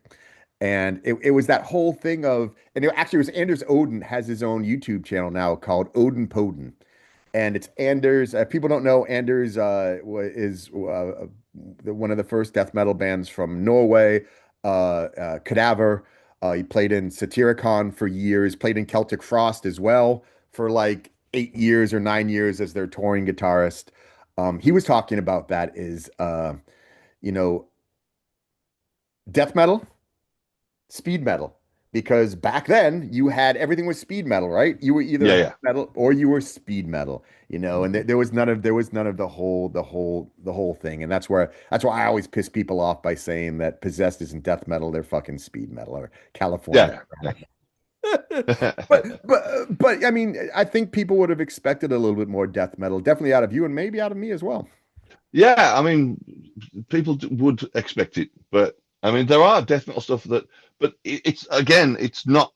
Speaker 1: And it was that whole thing of, and it actually was Anders Odin has his own YouTube channel now called Odin Podin. And it's Anders. People don't know Anders is one of the first death metal bands from Norway. Cadaver. He played in Satyricon for years. Played in Celtic Frost as well for like 8 years or 9 years as their touring guitarist. He was talking about that is you know death metal, speed metal, because back then you had everything was speed metal, right? You were either
Speaker 2: Yeah,
Speaker 1: heavy
Speaker 2: yeah.
Speaker 1: metal or you were speed metal, and there was none of the whole thing, and that's why I always piss people off by saying that Possessed isn't death metal, they're fucking speed metal or California.
Speaker 2: Yeah, yeah.
Speaker 1: But I mean, I think people would have expected a little bit more death metal, definitely out of you and maybe out of me as well.
Speaker 2: Yeah, I mean, people would expect it, but I mean, there are death metal stuff but it's again, it's not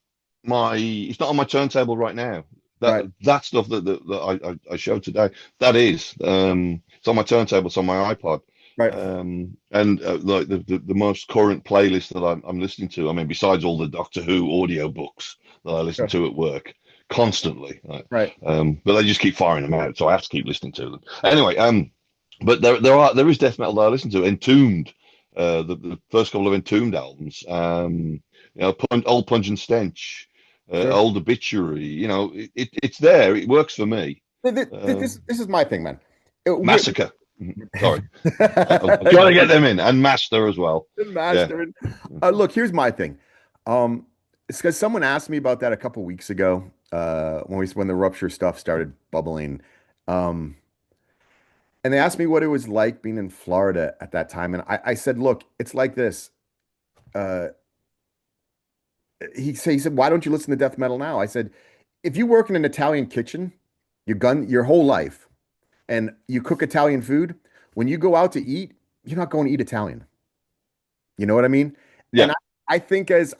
Speaker 2: on my turntable right now.
Speaker 1: Right,
Speaker 2: That stuff that I showed today, that is, it's on my turntable, it's on my iPod,
Speaker 1: right,
Speaker 2: and like the most current playlist that I'm listening to. I mean, besides all the Doctor Who audio books that I listen
Speaker 1: sure,
Speaker 2: to at work constantly, right?
Speaker 1: right.
Speaker 2: But they just keep firing them out, so I have to keep listening to them. Anyway, but there is death metal that I listen to. Entombed, the first couple of Entombed albums. Old Punch and Stench,
Speaker 1: Sure.
Speaker 2: Old Obituary. It's there. It works for me.
Speaker 1: This is my thing, man.
Speaker 2: Massacre. Sorry, I'm trying to get them in, and Master as well.
Speaker 1: The
Speaker 2: Yeah,
Speaker 1: master. Look, here's my thing. It's because someone asked me about that a couple weeks ago, when the rupture stuff started bubbling. Um, and they asked me what it was like being in Florida at that time. And I said, look, it's like this. Uh, he said, why don't you listen to death metal now? I said, if you work in an Italian kitchen, your whole life, and you cook Italian food, when you go out to eat, you're not going to eat Italian. You know what I mean? And
Speaker 2: yeah.
Speaker 1: I think as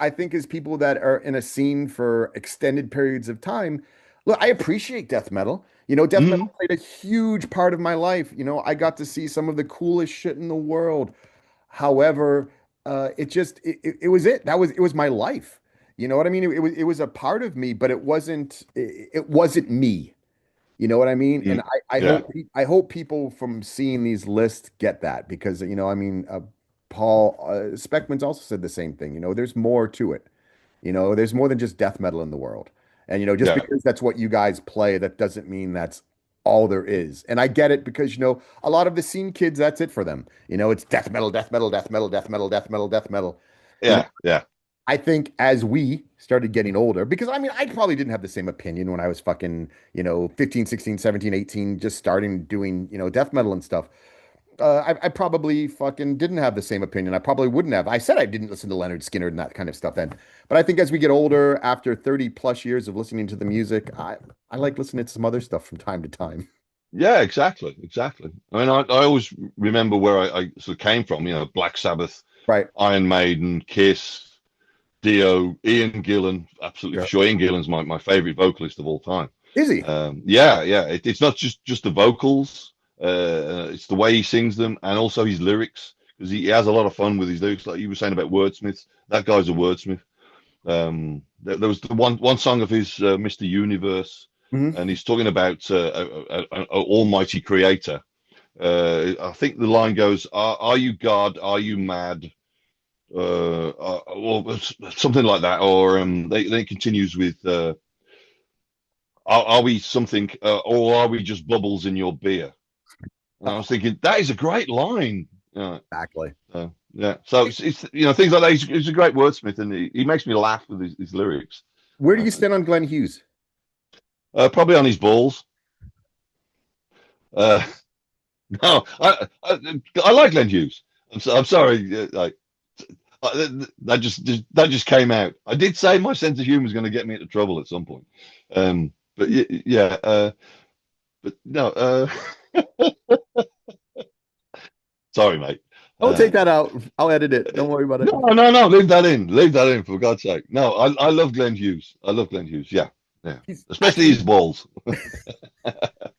Speaker 1: people that are in a scene for extended periods of time, look, I appreciate death metal. Death metal
Speaker 2: Mm,
Speaker 1: played a huge part of my life. I got to see some of the coolest shit in the world. However, it was it was my life. You know what I mean? It was a part of me, but it wasn't me. You know what I mean? And
Speaker 2: mm,
Speaker 1: I
Speaker 2: yeah,
Speaker 1: hope people from seeing these lists get that because I mean, Paul Speckman's also said the same thing. There's more to it. There's more than just death metal in the world. And just
Speaker 2: yeah,
Speaker 1: because that's what you guys play, that doesn't mean that's all there is. And I get it because a lot of the scene kids, that's it for them. It's death metal, death metal, death metal, death metal, death metal, death metal. You know,
Speaker 2: yeah, yeah,
Speaker 1: I think as we started getting older, because I mean, I probably didn't have the same opinion when I was fucking, 15, 16, 17, 18, just starting doing, death metal and stuff. I probably fucking didn't have the same opinion. I probably wouldn't have. I said I didn't listen to Leonard Skinner and that kind of stuff then. But I think as we get older, after 30 plus years of listening to the music, I like listening to some other stuff from time to time.
Speaker 2: Yeah, exactly, exactly. I mean, I always remember where I sort of came from. Black Sabbath,
Speaker 1: Right.
Speaker 2: Iron Maiden, Kiss, Dio, Ian Gillan, absolutely for
Speaker 1: Yeah.
Speaker 2: sure. Ian Gillan's my favorite vocalist of all time.
Speaker 1: Is he?
Speaker 2: Yeah, yeah. It's not just the vocals, it's the way he sings them, and also his lyrics, because he has a lot of fun with his lyrics. Like you were saying about wordsmiths, that guy's a wordsmith. There was the one song of his, Mr. Universe,
Speaker 1: Hmm.
Speaker 2: and he's talking about an almighty creator. I think the line goes, are you God? Are you mad? Or something like that. Or then it continues with, are we something, or are we just bubbles in your beer? And I was
Speaker 1: Oh,
Speaker 2: thinking, that is a great line.
Speaker 1: exactly.
Speaker 2: Yeah. So it's things like that. He's a great wordsmith, and he makes me laugh with his lyrics.
Speaker 1: Where do
Speaker 2: Uh,
Speaker 1: you stand on Glenn Hughes?
Speaker 2: Probably on his balls. Uh, no, I like Glenn Hughes. I'm sorry. That just came out. I did say my sense of humor is going to get me into trouble at some point. But yeah. But no. Sorry, mate.
Speaker 1: I'll take
Speaker 2: Uh,
Speaker 1: that out. I'll edit it. Don't worry about it.
Speaker 2: no, no, no. Leave that in. Leave that in for God's sake. No, I love Glenn Hughes. I love Glenn Hughes. Yeah, yeah.
Speaker 1: He's
Speaker 2: Especially
Speaker 1: actually
Speaker 2: his balls.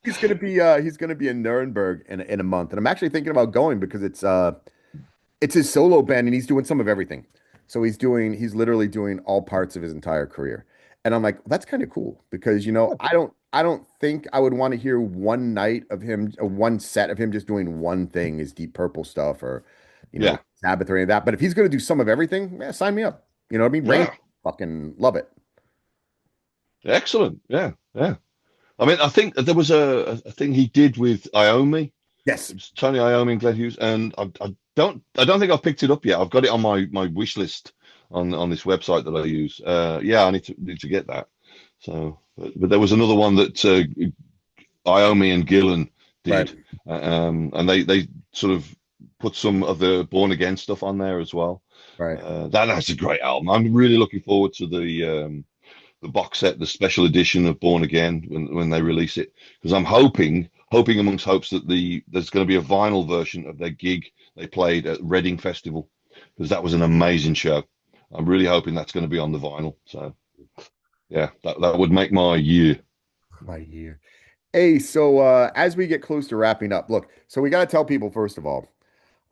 Speaker 1: he's gonna be in Nuremberg in a month, and I'm actually thinking about going because it's his solo band and he's doing some of everything. So he's literally doing all parts of his entire career. And I'm like, that's kind of cool because I don't think I would want to hear one night of him, one set of him just doing one thing, his Deep Purple stuff or
Speaker 2: Yeah,
Speaker 1: Sabbath or any of that. But if he's gonna do some of everything, yeah, sign me up. You know what I mean? Rain
Speaker 2: yeah.
Speaker 1: fucking love it.
Speaker 2: Excellent. Yeah, yeah. I mean, I think that there was a thing he did with Iommi.
Speaker 1: Yes.
Speaker 2: It was Tony Iommi and Glenn Hughes, and I don't think I've picked it up yet. I've got it on my wish list on this website that I use. Yeah, I need to get that. So, but there was another one that Iommi and Gillan
Speaker 1: Right.
Speaker 2: did, and they sort of put some of the Born Again stuff on there as well.
Speaker 1: Right.
Speaker 2: That's a great album. I'm really looking forward to the box set, the special edition of Born Again when they release it, because I'm hoping amongst hopes that there's going to be a vinyl version of their gig they played at Reading Festival, because that was an amazing show. I'm really hoping that's going to be on the vinyl. So yeah, that would make my year.
Speaker 1: My year. Hey, so as we get close to wrapping up, look, so we got to tell people first of all,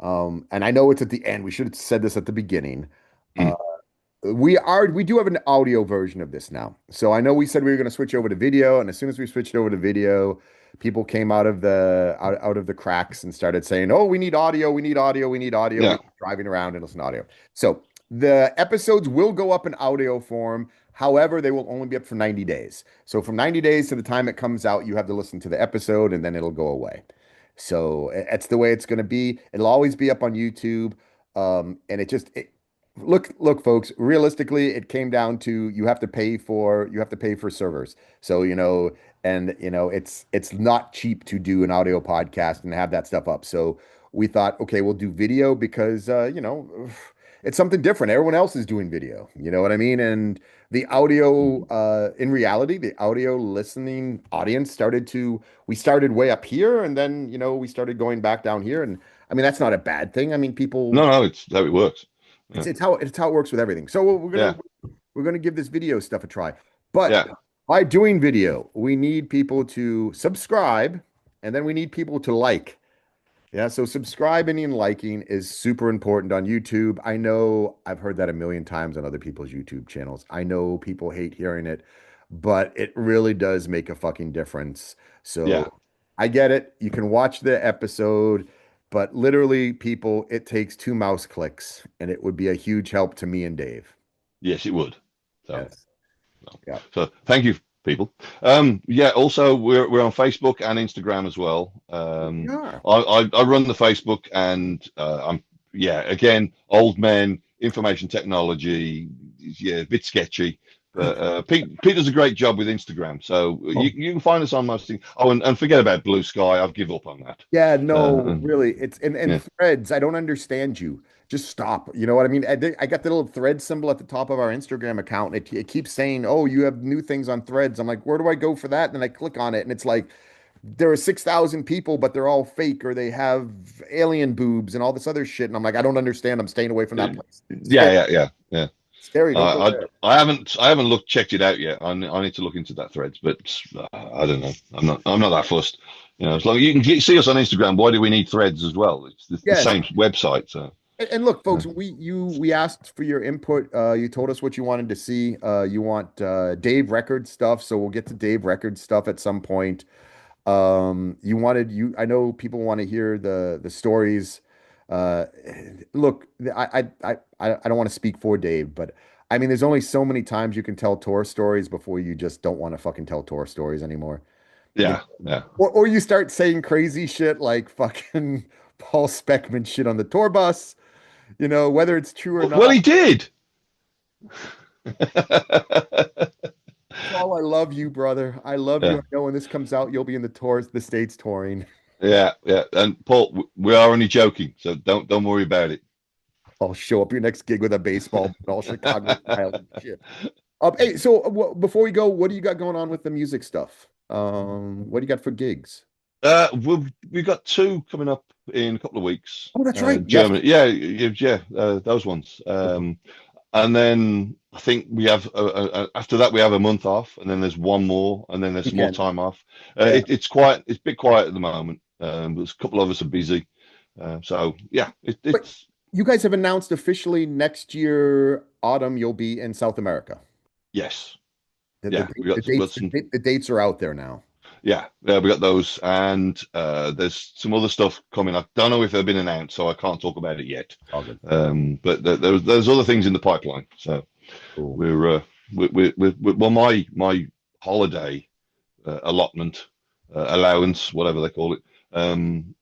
Speaker 1: and I know it's at the end. We should have said this at the beginning. Uh,
Speaker 2: Mm.
Speaker 1: we do have an audio version of this now. So I know we said we were going to switch over to video, and as soon as we switched over to video, people came out of the cracks and started saying, "Oh, we need audio, we need audio, we need audio." We
Speaker 2: Yeah,
Speaker 1: were driving around and listen to audio. So the episodes will go up in audio form. However, they will only be up for 90 days. So from 90 days to the time it comes out, you have to listen to the episode and then it'll go away. So that's the way it's going to be. It'll always be up on YouTube. And look, folks, realistically, it came down to you have to pay for servers. So, it's not cheap to do an audio podcast and have that stuff up. So we thought, okay, we'll do video because it's something different. Everyone else is doing video. You know what I mean? And the audio, in reality, the audio listening audience we started way up here and then, we started going back down here. And I mean, that's not a bad thing. I mean, people,
Speaker 2: no, no, it's how it works.
Speaker 1: it's
Speaker 2: Yeah,
Speaker 1: it's how it works with everything. So we're gonna
Speaker 2: yeah,
Speaker 1: we're gonna give this video stuff a try. But
Speaker 2: yeah,
Speaker 1: by doing video, we need people to subscribe, and then we need people to like. Yeah, so subscribing and liking is super important on YouTube. I know I've heard that a million times on other people's YouTube channels. I know people hate hearing it, but it really does make a fucking difference.
Speaker 2: yeah.
Speaker 1: So I get it. You can watch the episode, but literally, people, it takes two mouse clicks, and it would be a huge help to me and Dave.
Speaker 2: Yes, it would. So.
Speaker 1: Yes. Yeah.
Speaker 2: So thank you, people. Yeah. Also, we're on Facebook and Instagram as well.
Speaker 1: We are.
Speaker 2: I run the Facebook, and I'm yeah again old men information technology. Yeah, a bit sketchy, But Pete does a great job with Instagram, so
Speaker 1: Oh,
Speaker 2: you can find us on most things. Oh, and forget about Blue Sky. I've give up on that.
Speaker 1: yeah, no,
Speaker 2: Uh,
Speaker 1: really. It's and
Speaker 2: yeah,
Speaker 1: threads. I don't understand you. Just stop. You know what I mean? I got the little thread symbol at the top of our Instagram account. It keeps saying, "Oh, you have new things on threads." I'm like, where do I go for that? And then I click on it, and it's like there are 6,000 people, but they're all fake, or they have alien boobs and all this other shit. And I'm like, I don't understand. I'm staying away from that place. Scary,
Speaker 2: yeah.
Speaker 1: scary. Don't go
Speaker 2: I,
Speaker 1: there.
Speaker 2: I haven't looked checked it out yet. I need to look into that threads, but I don't know. I'm not that fussed. You know, as long as you can see us on Instagram, why do we need threads as well? It's the
Speaker 1: Yes.
Speaker 2: same website. So
Speaker 1: And look,
Speaker 2: uh,
Speaker 1: folks, we asked for your input. You told us what you wanted to see. You want Dave Record stuff, so we'll get to Dave Record stuff at some point. You wanted you. I know people want to hear the stories. Uh, look, I don't want to speak for Dave, but I mean, there's only so many times you can tell tour stories before you just don't want to fucking tell tour stories anymore. You know?
Speaker 2: yeah.
Speaker 1: Or you start saying crazy shit like fucking Paul Speckman shit on the tour bus. Whether it's true or
Speaker 2: Well,
Speaker 1: not.
Speaker 2: he did.
Speaker 1: Paul, I love you, brother. I love you.
Speaker 2: Yeah,
Speaker 1: I know when this comes out, you'll be in the States touring.
Speaker 2: yeah. And Paul, we are only joking, so don't worry about it.
Speaker 1: I'll show up your next gig with a baseball, all Chicago style and shit. Hey, so before we go, what do you got going on with the music stuff? What do you got for gigs?
Speaker 2: We've got two coming up in a couple of weeks.
Speaker 1: Oh, that's right. Yes.
Speaker 2: Germany, yeah, those ones. And then I think we have after that we have a month off, and then there's one more, and then there's some more
Speaker 1: Weekend.
Speaker 2: time off.
Speaker 1: Yeah.
Speaker 2: It's a bit quiet at the moment. There's a couple of us are busy, so yeah,
Speaker 1: But
Speaker 2: it's
Speaker 1: you guys have announced officially next year autumn you'll be in South America.
Speaker 2: yes,
Speaker 1: The, the,
Speaker 2: yeah,
Speaker 1: the
Speaker 2: we
Speaker 1: dates
Speaker 2: got some.
Speaker 1: the dates are out there now.
Speaker 2: Yeah, we got those, and there's some other stuff coming. I don't know if they've been announced, so I can't talk about it yet.
Speaker 1: All good.
Speaker 2: But there's other things in the pipeline. So
Speaker 1: Cool.
Speaker 2: we're well, my holiday allotment allowance, whatever they call it,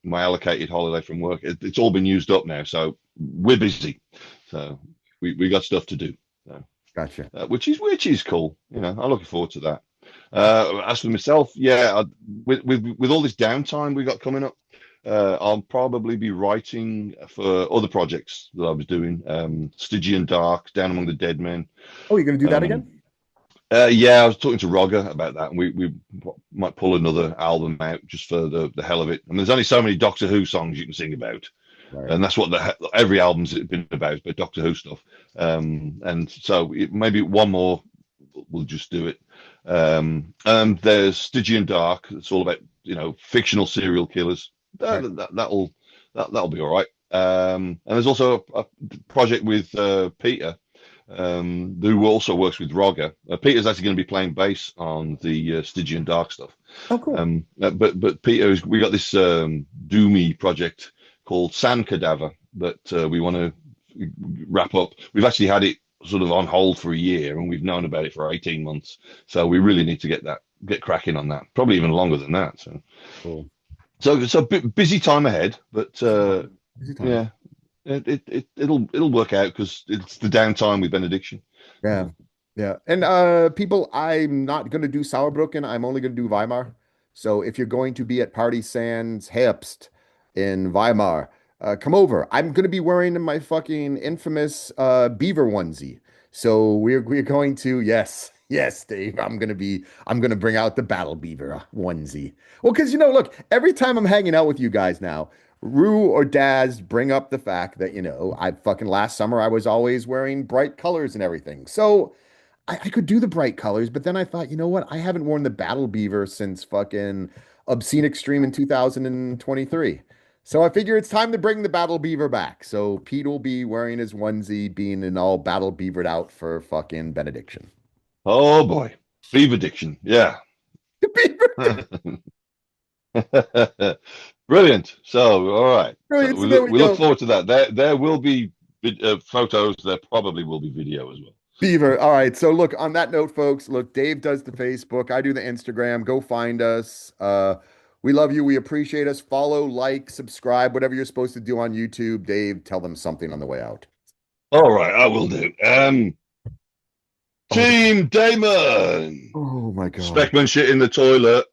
Speaker 2: my allocated holiday from work, it's all been used up now. So we're busy. So we got stuff to do. So,
Speaker 1: Gotcha.
Speaker 2: which is cool. You know, I'm looking forward to that. As for myself, yeah, with all this downtime we got coming up, I'll probably be writing for other projects that I was doing. Stygian Dark, Down Among the Dead Men.
Speaker 1: Oh, you're gonna do that
Speaker 2: Um,
Speaker 1: again?
Speaker 2: yeah, I was talking to Rogger about that, and we might pull another album out just for the hell of it. And there's only so many Doctor Who songs you can sing about,
Speaker 1: Right.
Speaker 2: and that's what every album's been about, but Doctor Who stuff. And so maybe one more, we'll just do it. And there's Stygian Dark. It's all about fictional serial killers.
Speaker 1: Right.
Speaker 2: That'll be all right. And there's also a project with Peter, who also works with Rogger. Peter's actually going to be playing bass on the Stygian Dark stuff.
Speaker 1: Oh, cool.
Speaker 2: But Peter, we got this doomy project called Sand Cadaver that we want to wrap up. We've actually had it sort of on hold for a year, and we've known about it for 18 months. So we really need to get cracking on that. Probably even longer than that. So
Speaker 1: Cool.
Speaker 2: so it's a bit busy time ahead, but
Speaker 1: Busy time. Busy time.
Speaker 2: yeah, it'll work out because it's the downtime with Benediction.
Speaker 1: Yeah. Yeah. And people, I'm not gonna do Sauerbrücken. I'm only gonna do Weimar. So if you're going to be at Party Sands Herbst in Weimar, come over. I'm gonna be wearing my fucking infamous beaver onesie. So we're going to, yes, yes, Dave. I'm gonna bring out the battle beaver onesie. Well, because look, every time I'm hanging out with you guys now, Rue or Daz bring up the fact that, I fucking last summer I was always wearing bright colors and everything. So I could do the bright colors, but then I thought, you know what? I haven't worn the Battle Beaver since fucking Obscene Extreme in 2023. So I figure it's time to bring the Battle Beaver back. So Pete will be wearing his onesie, being an all Battle Beavered out for fucking benediction.
Speaker 2: Oh boy, Beaver Diction, yeah.
Speaker 1: Beaver.
Speaker 2: Brilliant. So, all right. So
Speaker 1: Brilliant. So there we
Speaker 2: we look
Speaker 1: go.
Speaker 2: forward to that. There will be photos. There probably will be video as well.
Speaker 1: Beaver. All right. So look, on that note, folks, look, Dave does the Facebook. I do the Instagram. Go find us. We love you. We appreciate us. Follow, like, subscribe, whatever you're supposed to do on YouTube. Dave, tell them something on the way out.
Speaker 2: All right, I will do.
Speaker 1: Oh,
Speaker 2: Team Damon.
Speaker 1: oh my God.
Speaker 2: Speckman shit in the toilet.